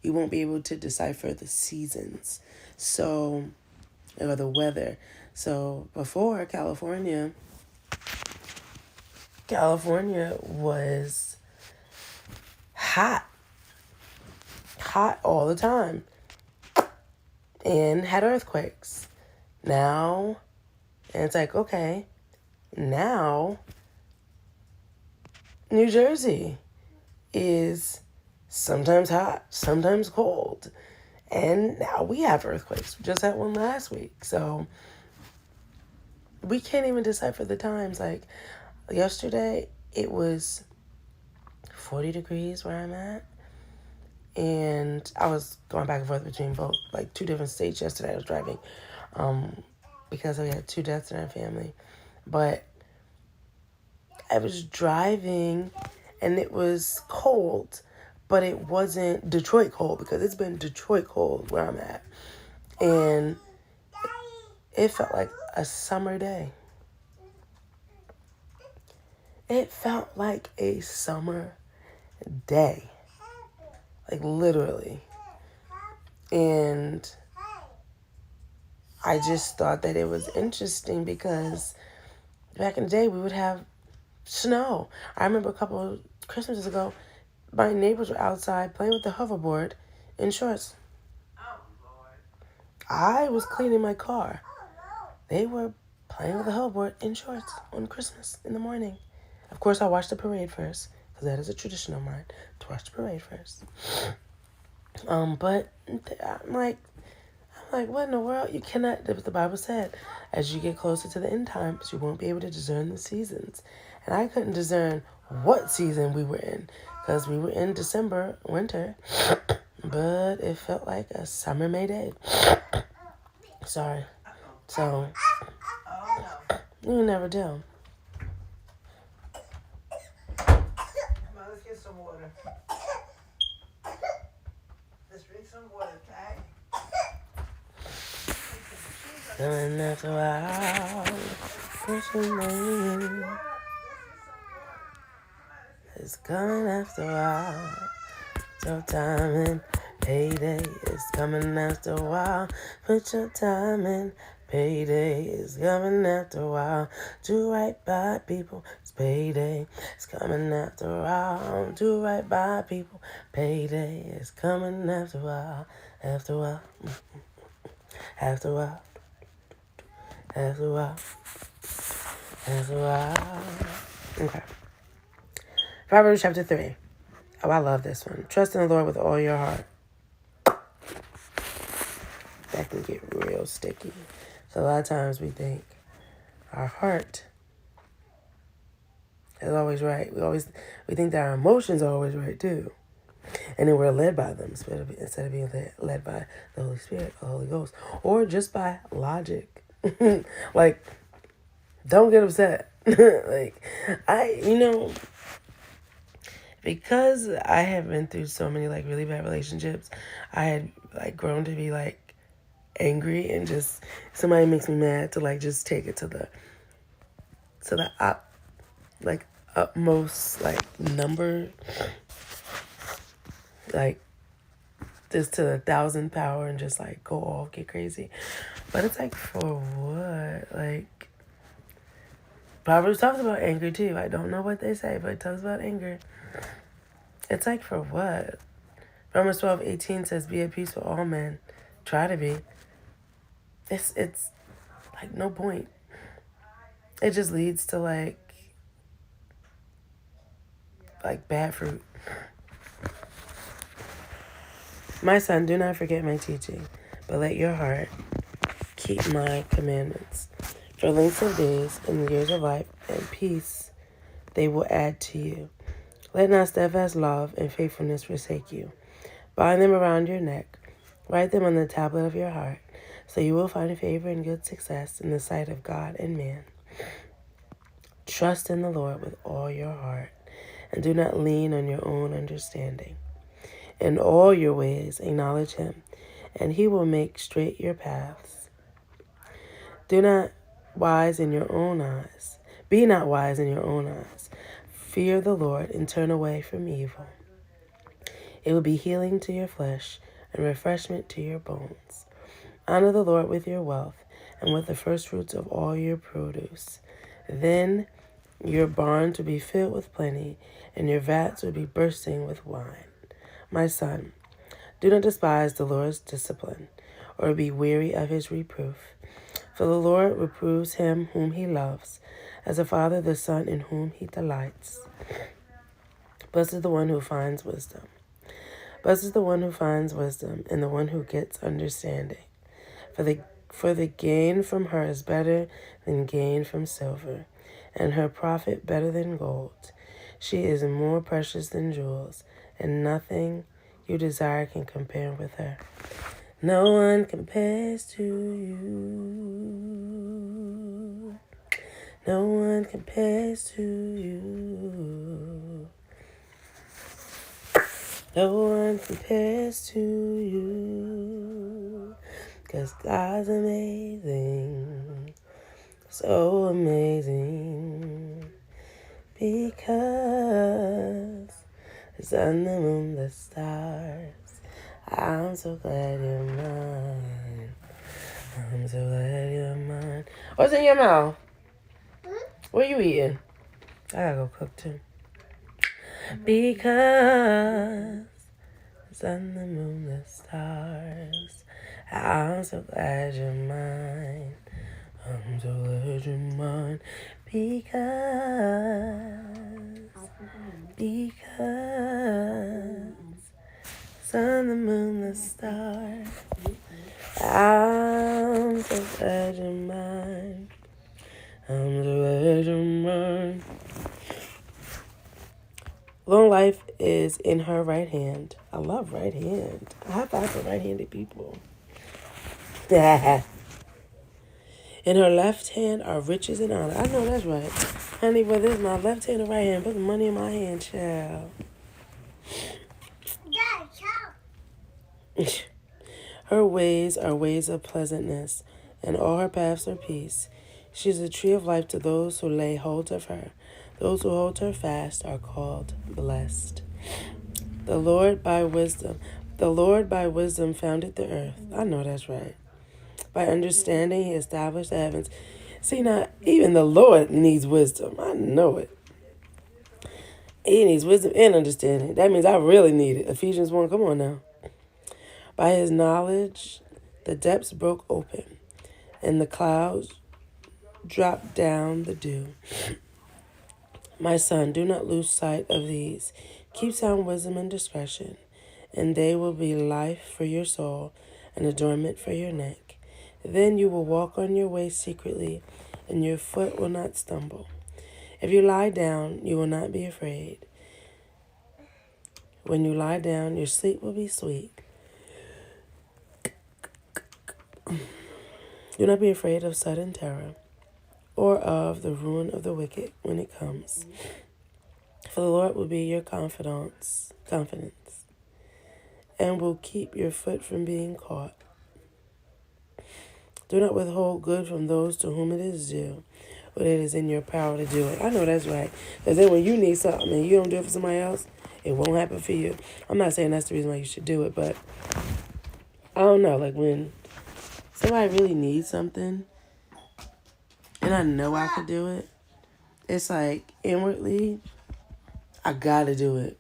won't be able to decipher the seasons. So, or the weather. So before California was hot all the time and had earthquakes. Now, and it's like, okay, now New Jersey is sometimes hot, sometimes cold. And now we have earthquakes. We just had one last week. So we can't even decipher the times. Like yesterday, it was 40 degrees where I'm at. And I was going back and forth between both, like 2 different states yesterday. I was driving because we had 2 deaths in our family. But I was driving and it was cold, but it wasn't Detroit cold because it's been Detroit cold where I'm at. And it felt like a summer day. It felt like a summer day. Like literally. And I just thought that it was interesting because back in the day we would have snow. I remember a couple of Christmases ago, my neighbors were outside playing with the hoverboard in shorts. Oh, Lord. I was cleaning my car. They were playing with the hoverboard in shorts on Christmas in the morning. Of course, I watched the parade first, because that is a tradition of mine, to watch the parade first. But I'm like, what in the world? You cannot, the Bible said, as you get closer to the end times, you won't be able to discern the seasons. And I couldn't discern what season we were in, because we were in December, winter, but it felt like a summer May day. Sorry. So, Oh, no. you never do. Come on, let's get some water. Let's drink some water, okay? Coming after a while, pushing me. It's coming after a while. Your time in payday is coming after a while. Put your time in. Payday is coming after a while. Do right by people. It's payday. It's coming after a while. Do right by people. Payday is coming after a while. After a while. After a while. After a while. After a while. Okay. Proverbs chapter 3. Oh, I love this one. Trust in the Lord with all your heart. That can get real sticky. So a lot of times we think our heart is always right. We think that our emotions are always right too. And then we're led by them instead of being led by the Holy Spirit, the Holy Ghost, or just by logic. Like, don't get upset. Because I have been through so many really bad relationships, I had grown to be angry and just somebody makes me mad to just take it to the utmost number, just to 1,000 power and just go off, get crazy. But it's for what? Proverbs talks about anger too. I don't know what they say, but it talks about anger. It's for what? Romans 12:18 says, "Be at peace with all men." Try to be. It's no point. It just leads to bad fruit. My son, do not forget my teaching, but let your heart keep my commandments. For length of days and years of life and peace they will add to you. Let not steadfast love and faithfulness forsake you. Bind them around your neck. Write them on the tablet of your heart, so you will find favor and good success in the sight of God and man. Trust in the Lord with all your heart, and do not lean on your own understanding. In all your ways acknowledge him, and he will make straight your paths. Be not wise in your own eyes. Fear the Lord and turn away from evil. It will be healing to your flesh and refreshment to your bones. Honor the Lord with your wealth and with the first fruits of all your produce. Then your barns will be filled with plenty, and your vats will be bursting with wine. My son, do not despise the Lord's discipline, or be weary of his reproof. For the Lord reproves him whom he loves, as a father the son in whom he delights. Blessed is the one who finds wisdom. Blessed is the one who finds wisdom and the one who gets understanding. For the gain from her is better than gain from silver, and her profit better than gold. She is more precious than jewels, and nothing you desire can compare with her. No one compares to you. No one compares to you. No one compares to you. 'Cause God's amazing. So amazing. Because the sun, the moon, the stars. I'm so glad you're mine. I'm so glad you're mine. What's in your mouth? What are you eating? I gotta go cook too. Because the sun, the moon, the stars. I'm so glad you're mine. I'm so glad you're mine. Because sun, the moon, the stars. I'm so glad you're mine. I'm so glad you're mine. Long life is in her right hand. I love right hand. I high five for right-handed people. In her left hand are riches and honor. I know that's right. Honey, whether it's my left hand or right hand, put the money in my hand, child. Her ways are ways of pleasantness, and all her paths are peace. She is a tree of life to those who lay hold of her. Those who hold her fast are called blessed. The Lord by wisdom founded the earth. I know that's right. By understanding, he established the heavens. See, now, even the Lord needs wisdom. I know it. He needs wisdom and understanding. That means I really need it. Ephesians 1, come on now. By his knowledge, the depths broke open, and the clouds dropped down the dew. My son, do not lose sight of these. Keep sound wisdom and discretion, and they will be life for your soul and adornment for your neck. Then you will walk on your way secretly, and your foot will not stumble. If you lie down, you will not be afraid. When you lie down, your sleep will be sweet. Do not be afraid of sudden terror, or of the ruin of the wicked when it comes. For the Lord will be your confidence, and will keep your foot from being caught. Do not withhold good from those to whom it is due, but it is in your power to do it. I know that's right. Because then when you need something and you don't do it for somebody else, it won't happen for you. I'm not saying that's the reason why you should do it, but I don't know. Like when somebody really needs something and I know I could do it, it's like inwardly, I gotta do it.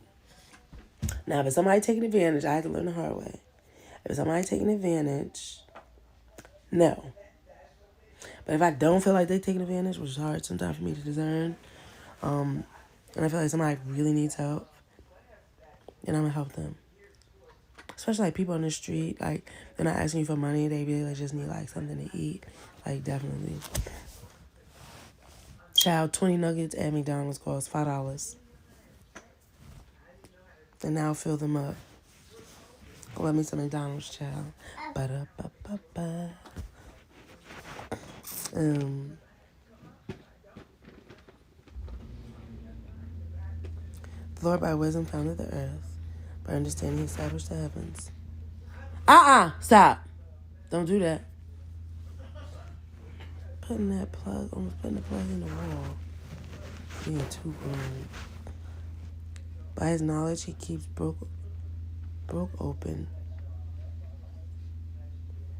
Now, if somebody taking advantage, I had to learn the hard way. If somebody taking advantage, no. But if I don't feel like they taking advantage, which is hard sometimes for me to discern, and I feel like somebody really needs help, then I'm gonna help them. Especially like people on the street, like they're not asking you for money, they really like, just need like something to eat. Like definitely. Child, 20 nuggets at McDonald's cost $5. And now fill them up. Love me some McDonald's, child. Ba-da-ba-ba-ba. The Lord by wisdom founded the earth. By understanding he established the heavens. Stop. Don't do that. Almost putting the plug in the wall. Being too grown. By his knowledge he keeps broke open.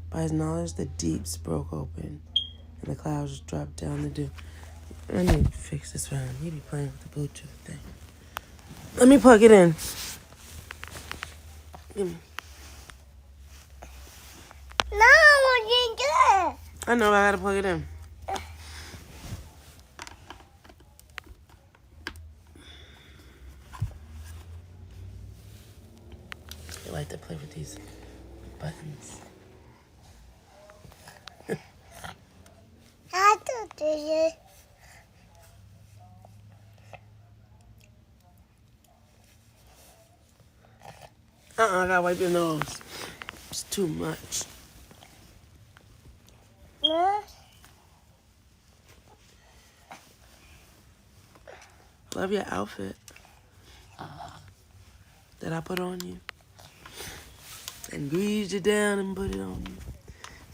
By his knowledge the deeps broke open, and the clouds dropped down the dew. I need to fix this phone. You be playing with the Bluetooth thing. Let me plug it in. Give me. No, what you do? I know, I gotta plug it in. buttons. I do this. I gotta wipe your nose. It's too much. No. Love your outfit that I put on you. And greased it down and put it on you.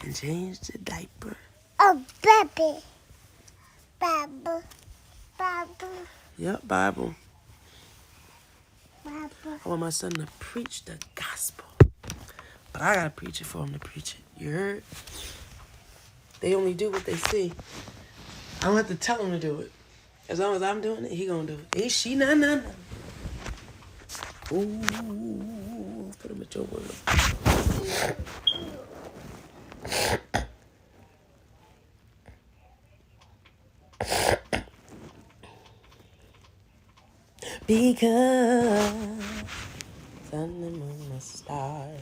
And changed the diaper. Oh, baby. Bible. Bible. Yep, Bible. Bible. I want my son to preach the gospel. But I gotta preach it for him to preach it. You heard? They only do what they see. I don't have to tell him to do it. As long as I'm doing it, he gonna do it. Hey, she, nah. Ooh, put him at your word. Because sun and moon and stars.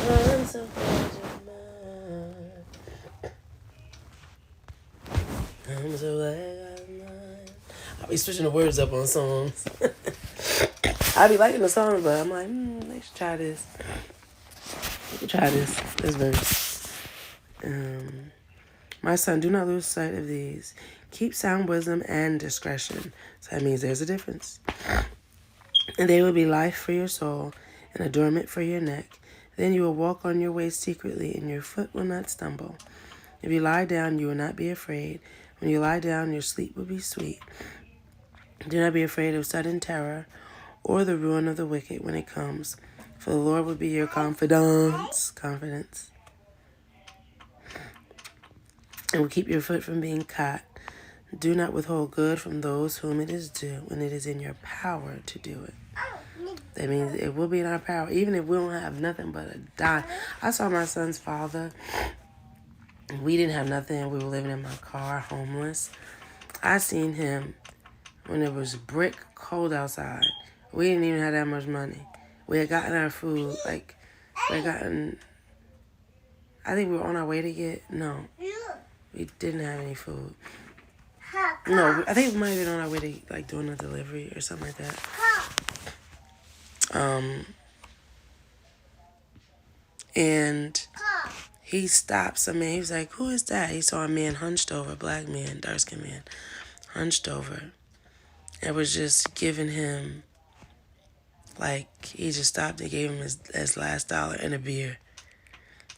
I'm so glad you're mine. I'm so glad I'm mine. I'll be switching the words up on songs. I be liking the song, but I'm like, they should try this. You can try this verse. My son, do not lose sight of these. Keep sound wisdom and discretion. So that means there's a difference. And they will be life for your soul and adornment for your neck. Then you will walk on your way secretly, and your foot will not stumble. If you lie down, you will not be afraid. When you lie down, your sleep will be sweet. Do not be afraid of sudden terror or the ruin of the wicked when it comes, for the Lord will be your confidence, and will keep your foot from being caught. Do not withhold good from those whom it is due when it is in your power to do it. That means it will be in our power, even if we don't have nothing but a dime. I saw my son's father. We didn't have nothing. We were living in my car, homeless. I seen him when it was brick cold outside. We didn't even have that much money. We had gotten our food. I think we were on our way to no. We didn't have any food. No, I think we might have been on our way to, doing a delivery or something like that. And he stops a man. He was like, who is that? He saw a man hunched over, a black man, dark-skinned man, hunched over. And was just giving him, he just stopped and gave him his last dollar and a beer.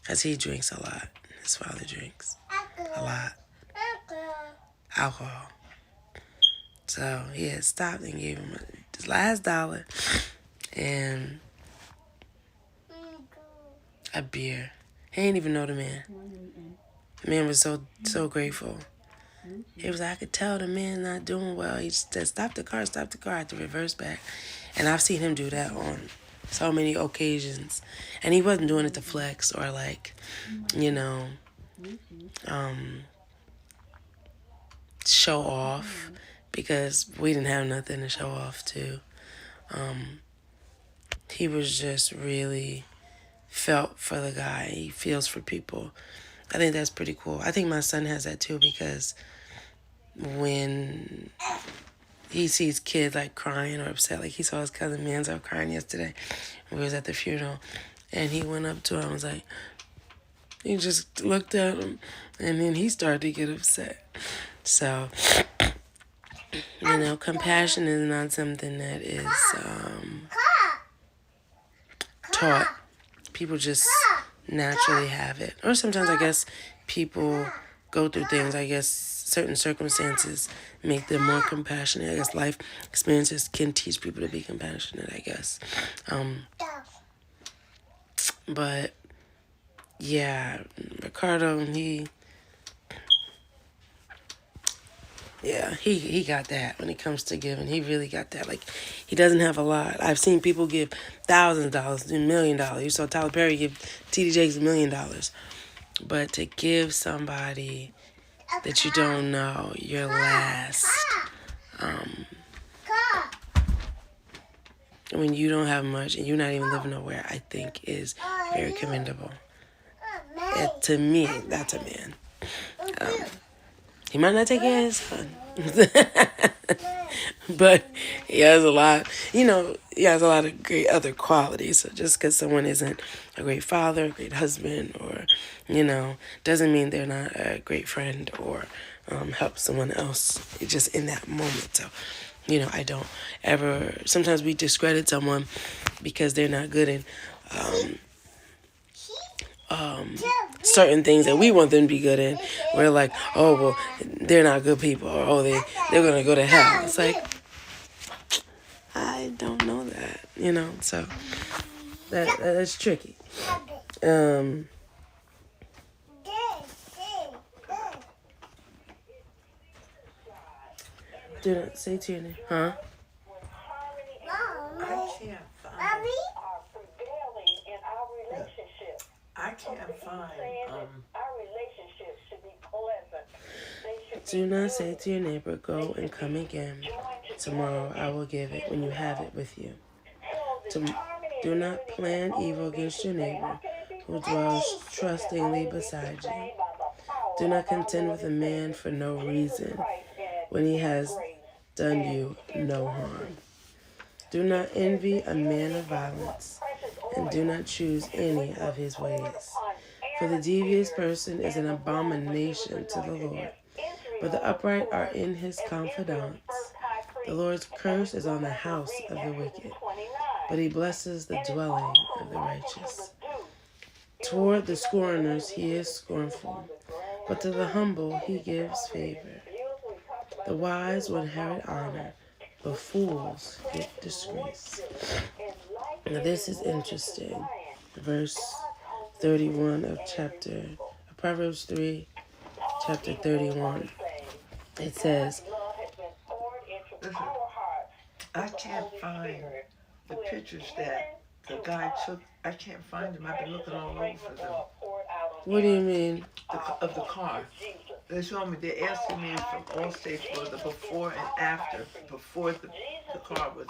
Because he drinks a lot. His father drinks a lot. Alcohol. So he had stopped and gave him his last dollar and a beer. He didn't even know the man. The man was so grateful. He was like, I could tell the man not doing well. He just said, stop the car. I had to reverse back. And I've seen him do that on so many occasions. And he wasn't doing it to flex or show off, because we didn't have nothing to show off to. He was just really felt for the guy. He feels for people. I think that's pretty cool. I think my son has that too, because when he sees kids crying or upset, he saw his cousin Manzo crying yesterday. We was at the funeral, and he went up to him and was like, he just looked at him, and then he started to get upset. So, compassion is not something that is taught. People just naturally have it. Or sometimes, I guess, people go through things. I guess certain circumstances make them more compassionate. I guess life experiences can teach people to be compassionate, I guess. But, yeah, Ricardo, he got that when it comes to giving. He really got that. He doesn't have a lot. I've seen people give thousands of dollars, $1 million. You saw Tyler Perry give T.D. Jakes $1 million. But to give somebody that you don't know your last when you don't have much and you're not even living nowhere, I think is very commendable. To me, that's a man. He might not take care of his son. But he has a lot, he has a lot of great other qualities. So just because someone isn't a great father, a great husband, or, doesn't mean they're not a great friend or help someone else just in that moment. So, I don't ever, sometimes we discredit someone because they're not good in certain things that we want them to be good in. We're like, oh, well, they're not good people, or oh, they're going to go to hell. It's like, I don't know that, so that's tricky. Do not say to your name, huh? I can't find. Do not say to your neighbor, go and come again. Tomorrow I will give it when you have it with you. Do not plan evil against your neighbor who dwells trustingly beside you. Do not contend with a man for no reason when he has done you no harm. Do not envy a man of violence, and do not choose any of his ways. For the devious person is an abomination to the Lord, but the upright are in his confidence. The Lord's curse is on the house of the wicked, but he blesses the dwelling of the righteous. Toward the scorners he is scornful, but to the humble he gives favor. The wise will inherit honor, but fools get disgrace. Now this is interesting. Verse 31 of Proverbs 3, chapter 31. It says, Listen, I can't find the pictures that the guy took. I can't find them. I've been looking all over for them. What do you mean? Of the car. They showed me, they're asking me from all states for the before and after, before the car was.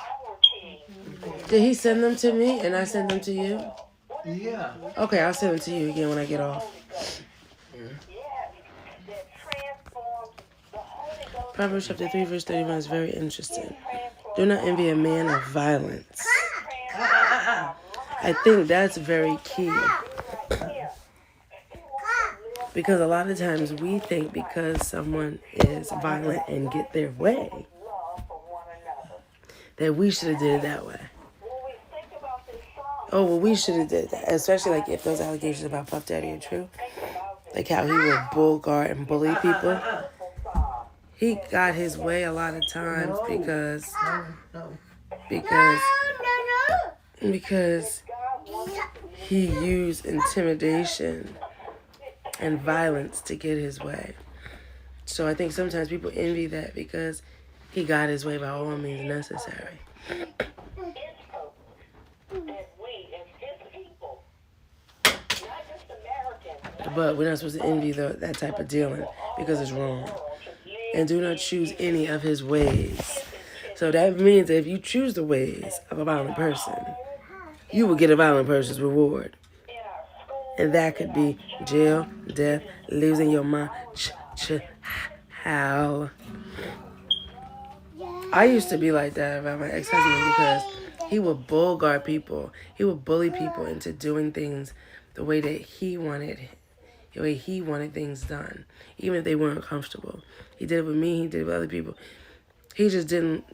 Did he send them to me and I send them to you? Yeah. Okay, I'll send them to you again when I get off. Proverbs chapter 3, verse 31 is very interesting. Do not envy a man of violence. I think that's very key. Because a lot of times we think because someone is violent and get their way, that we should have did it that way. Oh, well, we should have did that. Especially like if those allegations about Puff Daddy are true. Like how he would bull guard and bully people. He got his way a lot of times because he used intimidation and violence to get his way. So I think sometimes people envy that because he got his way by all means necessary. But we're not supposed to envy that type of dealing because it's wrong. And do not choose any of his ways. So that means that if you choose the ways of a violent person, you will get a violent person's reward. And that could be jail, death, losing your mind. How? I used to be like that about my ex-husband because he would bull guard people. He would bully people into doing things the way that he wanted things done, even if they weren't comfortable. He did it with me. He did it with other people. He just didn't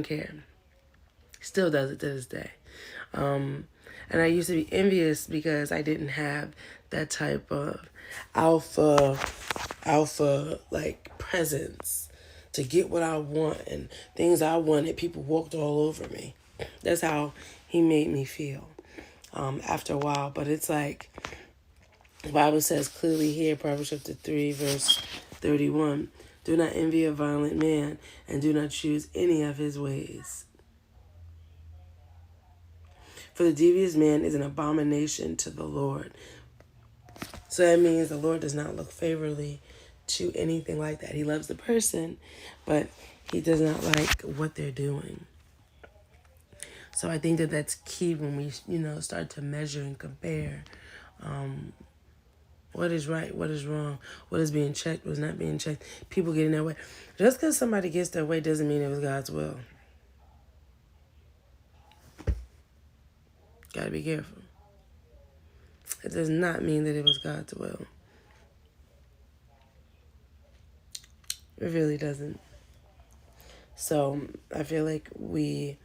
care. Still does it to this day. And I used to be envious because I didn't have that type of alpha like presence to get what I want and things I wanted. People walked all over me. That's how he made me feel after a while. But it's like the Bible says clearly here, Proverbs chapter 3, verse 31, do not envy a violent man and do not choose any of his ways. For the devious man is an abomination to the Lord. So that means the Lord does not look favorably to anything like that. He loves the person, but he does not like what they're doing. So I think that that's key when we, start to measure and compare what is right, what is wrong, what is being checked, what's not being checked. People getting their way. Just because somebody gets their way doesn't mean it was God's will. Gotta be careful. It does not mean that it was God's will. It really doesn't. So I feel like we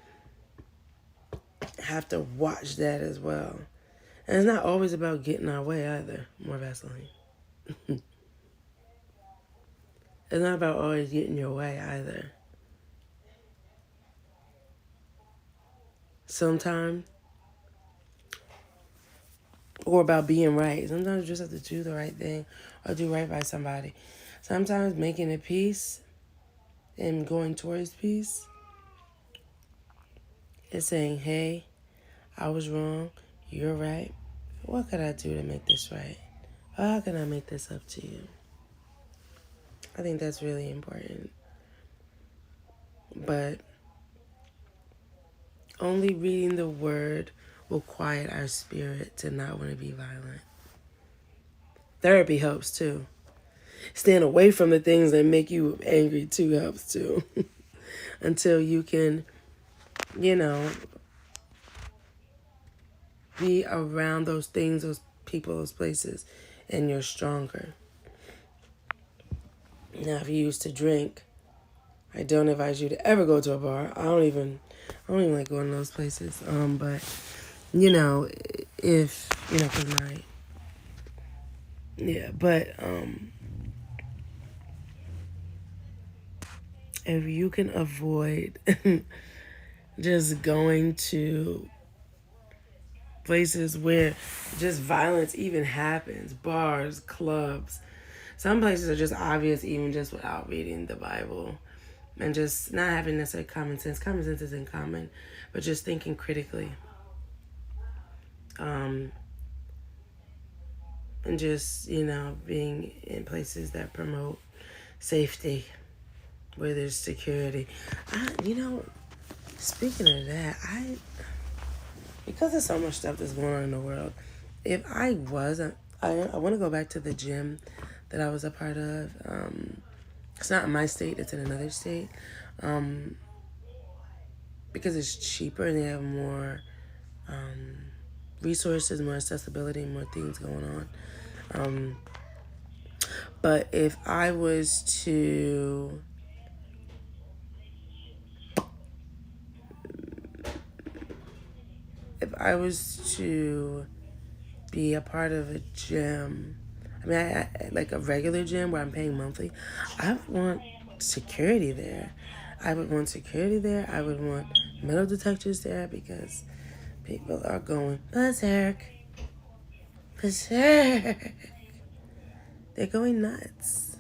have to watch that as well. And it's not always about getting our way either. More Vaseline. It's not about always getting your way either. Sometimes, or about being right. Sometimes you just have to do the right thing or do right by somebody. Sometimes making a peace and going towards peace is saying, hey, I was wrong, you're right. What could I do to make this right? Or how can I make this up to you? I think that's really important. But only reading the word will quiet our spirit to not want to be violent. Therapy helps too. Staying away from the things that make you angry too helps too. Until you can, be around those things, those people, those places, and you're stronger. Now, if you used to drink, I don't advise you to ever go to a bar. I don't even like going to those places. But if cause if you can avoid just going to places where just violence even happens, bars, clubs. Some places are just obvious even just without reading the Bible and just not having necessarily common sense. Common sense isn't common, but just thinking critically. And just, being in places that promote safety, where there's security. Speaking of that, because there's so much stuff that's going on in the world, if I want to go back to the gym that I was a part of. It's not in my state, it's in another state. Because it's cheaper and they have more resources, more accessibility, more things going on. But if I was to be a part of a gym, I like a regular gym where I'm paying monthly, I would want security there. I would want metal detectors there because people are going berserk. They're going nuts.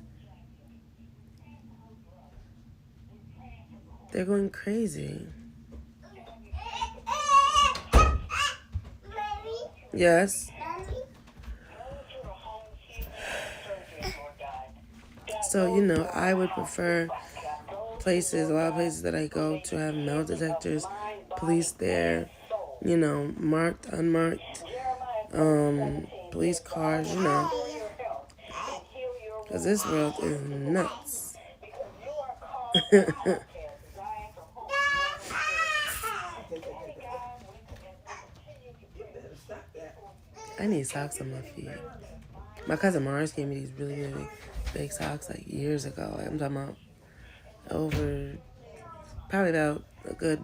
They're going crazy. Yes. So, I would prefer a lot of places that I go to have metal detectors, police there, marked, unmarked, police cars, because this world is nuts. I need socks on my feet. My cousin Mars gave me these really, really big socks like years ago. I'm talking about probably about a good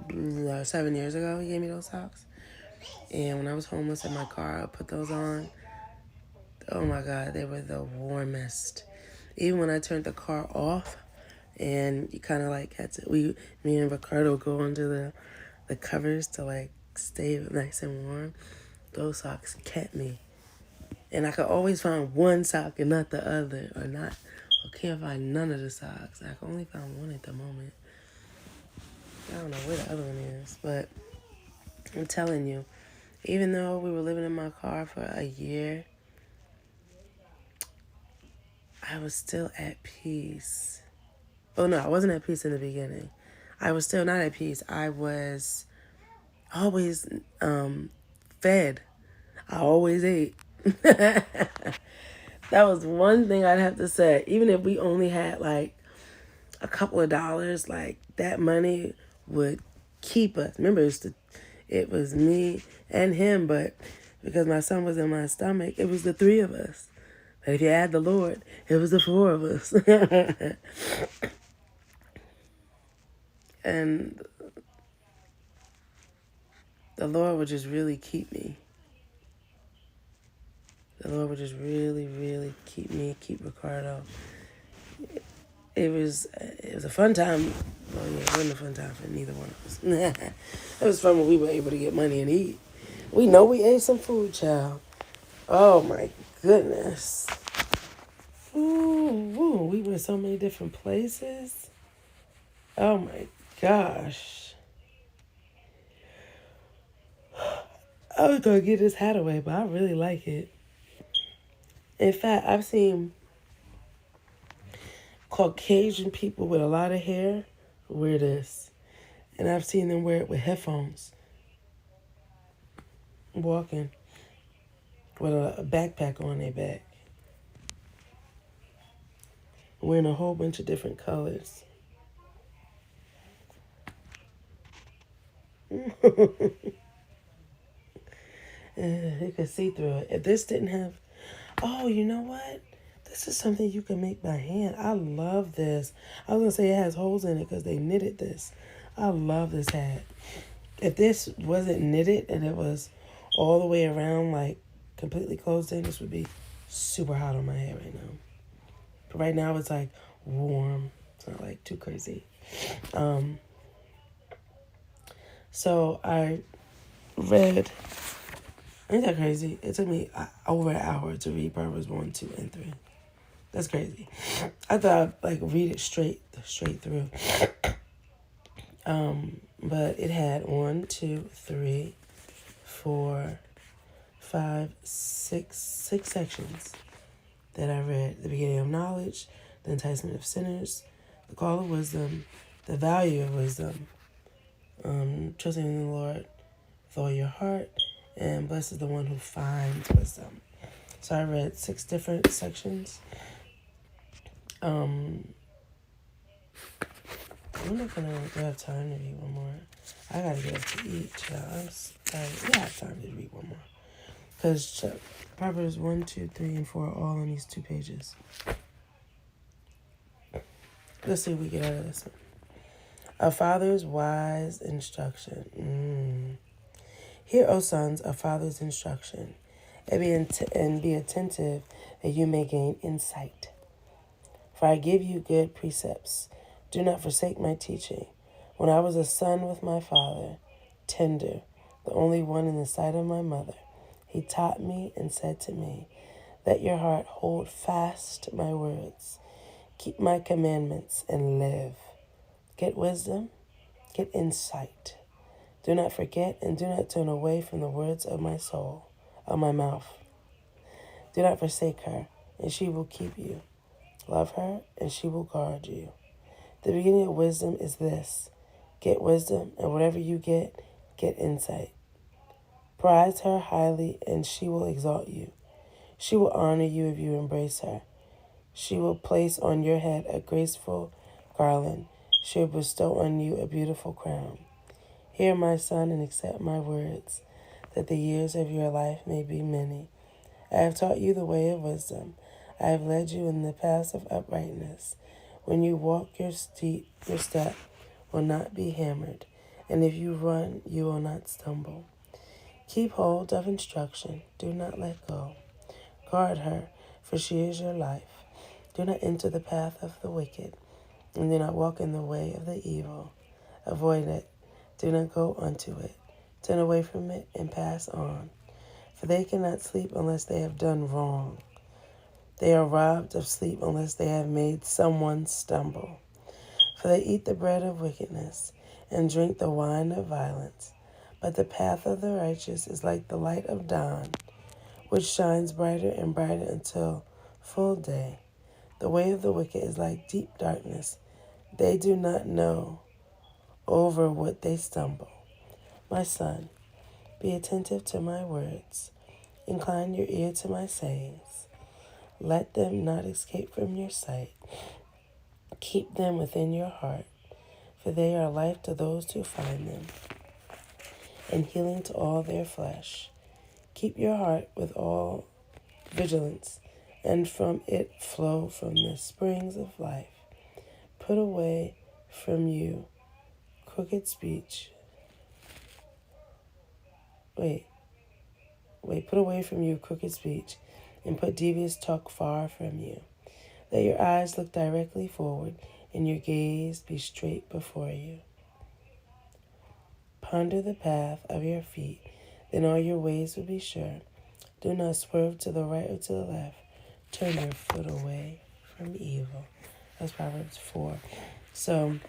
7 years ago. He gave me those socks. And when I was homeless in my car, I put those on. Oh my God, they were the warmest. Even when I turned the car off and you kind of like had to, me and Ricardo go under the covers to like stay nice and warm. Those socks kept me. And I could always find one sock and not the other, or can't find none of the socks. I can only find one at the moment. I don't know where the other one is, but I'm telling you, even though we were living in my car for a year, I was still at peace. Oh no, I wasn't at peace in the beginning. I was still not at peace. I was always fed. I always ate. That was one thing I'd have to say. Even if we only had like a couple of dollars, like that money would keep us. Remember, it was me and him, but because my son was in my stomach, it was the three of us. But if you add the Lord, it was the four of us. And the Lord would just really keep me. The Lord would just really, really keep me, keep Ricardo. It was a fun time. Well, yeah, it wasn't a fun time for neither one of us. It was fun when we were able to get money and eat. We know we ate some food, child. Oh my goodness. Ooh, we went so many different places. Oh my gosh. I was gonna get this hat away, but I really like it. In fact, I've seen Caucasian people with a lot of hair wear this. And I've seen them wear it with headphones. Walking with a backpack on their back. Wearing a whole bunch of different colors. You could see through it. If this didn't have... Oh, you know what? This is something you can make by hand. I love this. I was going to say it has holes in it because they knitted this. I love this hat. If this wasn't knitted and it was all the way around, like completely closed in, this would be super hot on my head right now. But right now it's like warm. It's not like too crazy. So I read... Ain't that crazy? It took me over an hour to read Proverbs 1, 2, and 3. That's crazy. I thought I'd read it straight through. But it had 1, 2, 3, 4, 5, 6 sections that I read. The beginning of knowledge, the enticement of sinners, the call of wisdom, the value of wisdom, trusting in the Lord with all your heart, and blessed is the one who finds wisdom. So I read 6 different sections. I'm not gonna have time to read one more. I gotta get up to eat, child. We have time to read one more. Because Proverbs 1, 2, 3, and 4 are all on these 2 pages. Let's see what we get out of this one. A father's wise instruction. Hear, O sons, a father's instruction, and be attentive that you may gain insight. For I give you good precepts. Do not forsake my teaching. When I was a son with my father, tender, the only one in the sight of my mother, he taught me and said to me, let your heart hold fast my words. Keep my commandments and live. Get wisdom, get insight. Do not forget and do not turn away from the words of my soul, of my mouth. Do not forsake her, and she will keep you. Love her, and she will guard you. The beginning of wisdom is this. Get wisdom, and whatever you get insight. Prize her highly, and she will exalt you. She will honor you if you embrace her. She will place on your head a graceful garland. She will bestow on you a beautiful crown. Hear, my son, and accept my words, that the years of your life may be many. I have taught you the way of wisdom. I have led you in the paths of uprightness. When you walk, your step will not be hammered, and if you run, you will not stumble. Keep hold of instruction. Do not let go. Guard her, for she is your life. Do not enter the path of the wicked, and do not walk in the way of the evil. Avoid it. Do not go unto it. Turn away from it and pass on. For they cannot sleep unless they have done wrong. They are robbed of sleep unless they have made someone stumble. For they eat the bread of wickedness and drink the wine of violence. But the path of the righteous is like the light of dawn, which shines brighter and brighter until full day. The way of the wicked is like deep darkness. They do not know over what they stumble. My son, be attentive to my words. Incline your ear to my sayings. Let them not escape from your sight. Keep them within your heart, for they are life to those who find them, and healing to all their flesh. Keep your heart with all vigilance, and from it flow from the springs of life. Put away from you crooked speech. Put away from you crooked speech, and put devious talk far from you. Let your eyes look directly forward, and your gaze be straight before you. Ponder the path of your feet, then all your ways will be sure. Do not swerve to the right or to the left. Turn your foot away from evil. That's Proverbs 4. So,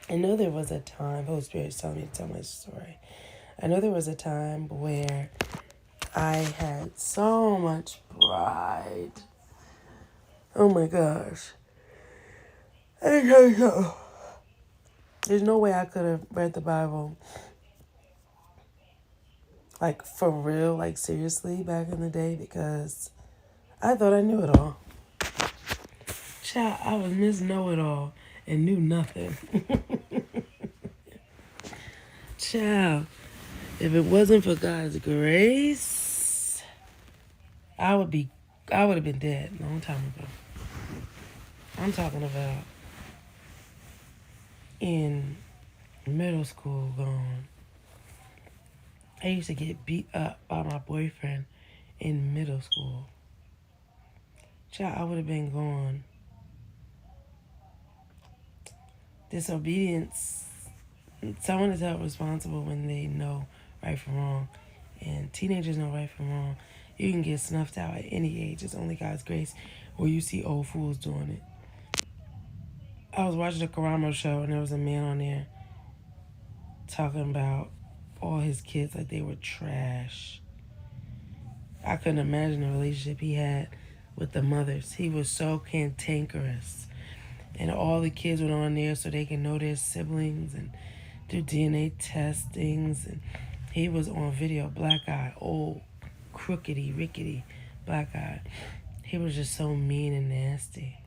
I know there was a time, Holy Spirit's telling me to tell my story. I know there was a time where I had so much pride. Oh my gosh. There's no way I could have read the Bible, like for real, like seriously back in the day, because I thought I knew it all. Child, I was Miss Know-It-All and knew nothing. Child, if it wasn't for God's grace, I would have been dead a long time ago. I'm talking about in middle school gone. I used to get beat up by my boyfriend in middle school. Child, I would have been gone. Disobedience. Someone is held responsible when they know right from wrong. And teenagers know right from wrong. You can get snuffed out at any age. It's only God's grace where you see old fools doing it. I was watching a Karamo show and there was a man on there talking about all his kids like they were trash. I couldn't imagine the relationship he had with the mothers. He was so cantankerous. And all the kids went on there so they can know their siblings and do DNA testings. And he was on video, black eye, old, crookedy, rickety, black eye. He was just so mean and nasty.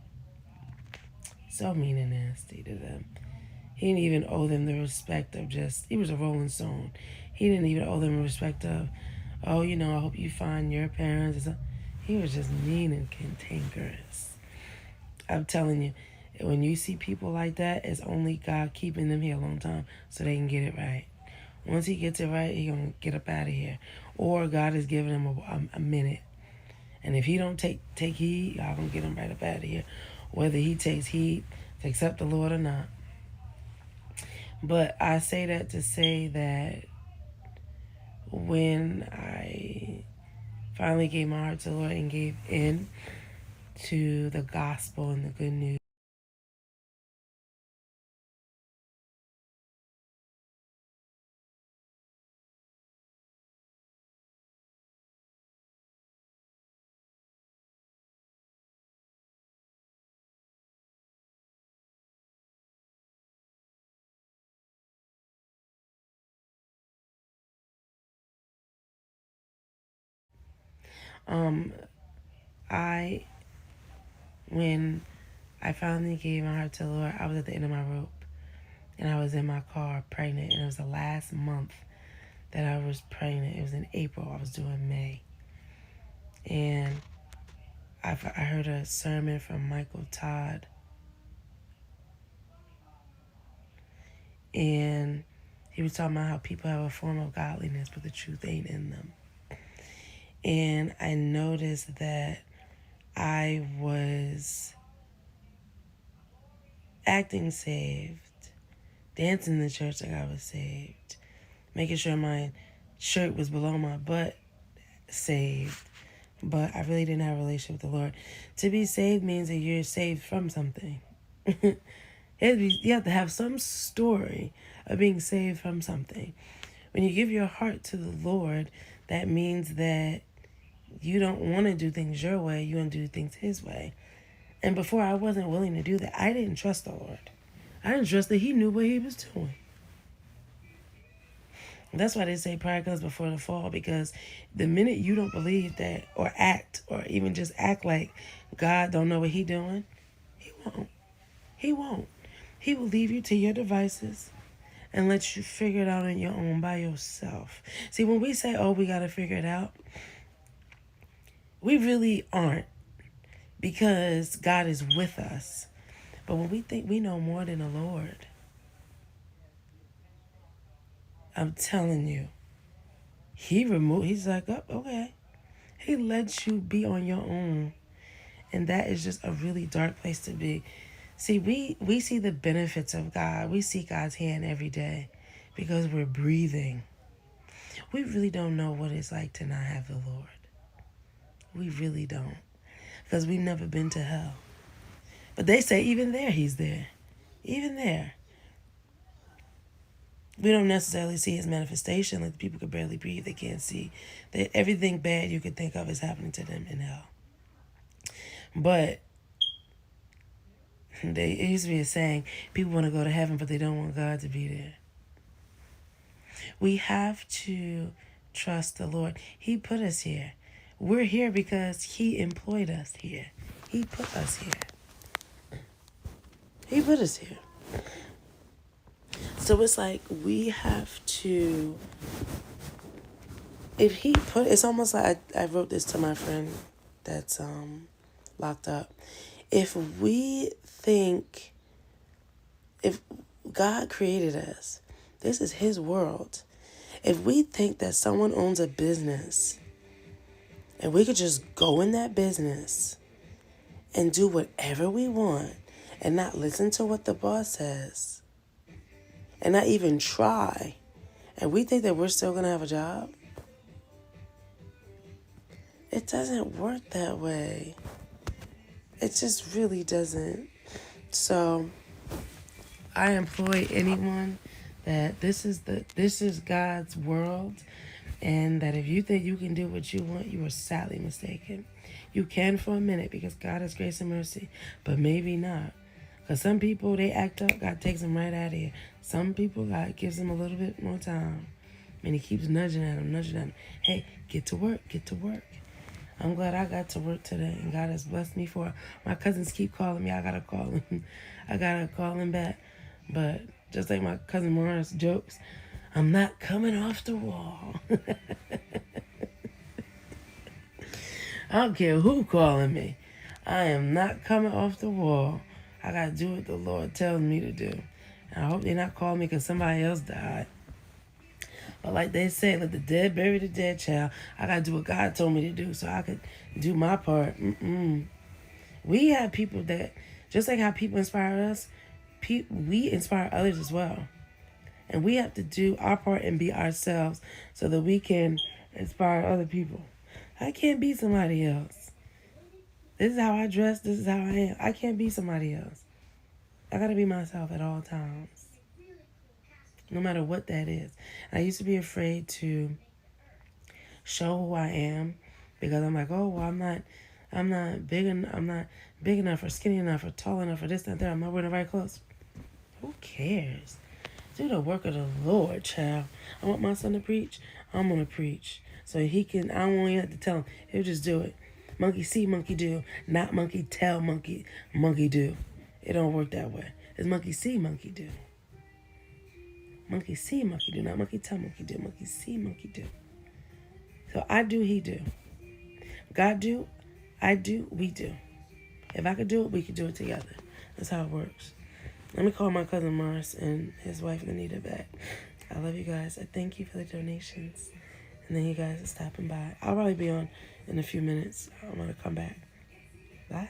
So mean and nasty to them. He didn't even owe them the respect of he was a Rolling Stone. He didn't even owe them the respect of, oh, I hope you find your parents. He was just mean and cantankerous. I'm telling you, when you see people like that, it's only God keeping them here a long time so they can get it right. Once he gets it right, he going to get up out of here. Or God is giving him a minute. And if he don't take heed, y'all going to get him right up out of here. Whether he takes heed to accept the Lord or not. But I say that to say that when I finally gave my heart to the Lord and gave in to the gospel and the good news, when I finally gave my heart to the Lord, I was at the end of my rope. And I was in my car pregnant. And it was the last month that I was pregnant. It was in April. I was due in May. And I heard a sermon from Michael Todd. And he was talking about how people have a form of godliness, but the truth ain't in them. And I noticed that I was acting saved, dancing in the church like I was saved, making sure my shirt was below my butt, saved. But I really didn't have a relationship with the Lord. To be saved means that you're saved from something. You have to have some story of being saved from something. When you give your heart to the Lord, that means that you don't want to do things your way. You want to do things his way. And before I wasn't willing to do that, I didn't trust the Lord. I didn't trust that he knew what he was doing. That's why they say pride comes before the fall, because the minute you don't believe that, or act, or even just act like God don't know what he doing, he won't. He won't. He will leave you to your devices and let you figure it out on your own by yourself. See, when we say, oh, we got to figure it out, we really aren't, because God is with us. But when we think we know more than the Lord, I'm telling you, he's like, oh, okay. He lets you be on your own. And that is just a really dark place to be. See, we see the benefits of God. We see God's hand every day because we're breathing. We really don't know what it's like to not have the Lord. We really don't. Because we've never been to hell. But they say even there, he's there. Even there. We don't necessarily see his manifestation. Like, people could barely breathe. They can't see. Everything bad you could think of is happening to them in hell. But it used to be a saying, people want to go to heaven, but they don't want God to be there. We have to trust the Lord. He put us here. We're here because he employed us here. He put us here. He put us here. So it's like we have to, it's almost like I wrote this to my friend that's locked up. If God created us, this is his world. If we think that someone owns a business and we could just go in that business and do whatever we want and not listen to what the boss says and not even try, and we think that we're still going to have a job, it doesn't work that way. It just really doesn't. So I employ anyone that this is God's world, and that if you think you can do what you want, you are sadly mistaken. You can for a minute because God has grace and mercy, but maybe not. Because some people, they act up, God takes them right out of here. Some people, God gives them a little bit more time, and he keeps nudging at them. Hey, get to work. I'm glad I got to work today, and God has blessed me for it. My cousins keep calling me. I gotta call him. I gotta call him back. But just like my cousin Morris jokes, I'm not coming off the wall. I don't care who calling me. I am not coming off the wall. I gotta do what the Lord tells me to do. And I hope they're not calling me because somebody else died. But like they say, let the dead bury the dead, child. I gotta do what God told me to do so I could do my part. We have people that, just like how people inspire us, we inspire others as well. And we have to do our part and be ourselves so that we can inspire other people. I can't be somebody else. This is how I dress. This is how I am. I can't be somebody else. I gotta be myself at all times, no matter what that is. I used to be afraid to show who I am because I'm like, oh, well, I'm not big enough or skinny enough or tall enough or this, that, that. I'm not wearing the right clothes. Who cares? Do the work of the Lord, child. I want my son to preach. I'm going to preach. So he can, I don't even have to tell him. He'll just do it. Monkey see, monkey do. Not monkey tell, monkey do. It don't work that way. It's monkey see, monkey do. Monkey see, monkey do. Not monkey tell, monkey do. Monkey see, monkey do. So I do, he do. God do, I do, we do. If I could do it, we could do it together. That's how it works. Let me call my cousin Morris and his wife Anita back. I love you guys. I thank you for the donations. And then you guys are stopping by. I'll probably be on in a few minutes. I'm going to come back. Bye.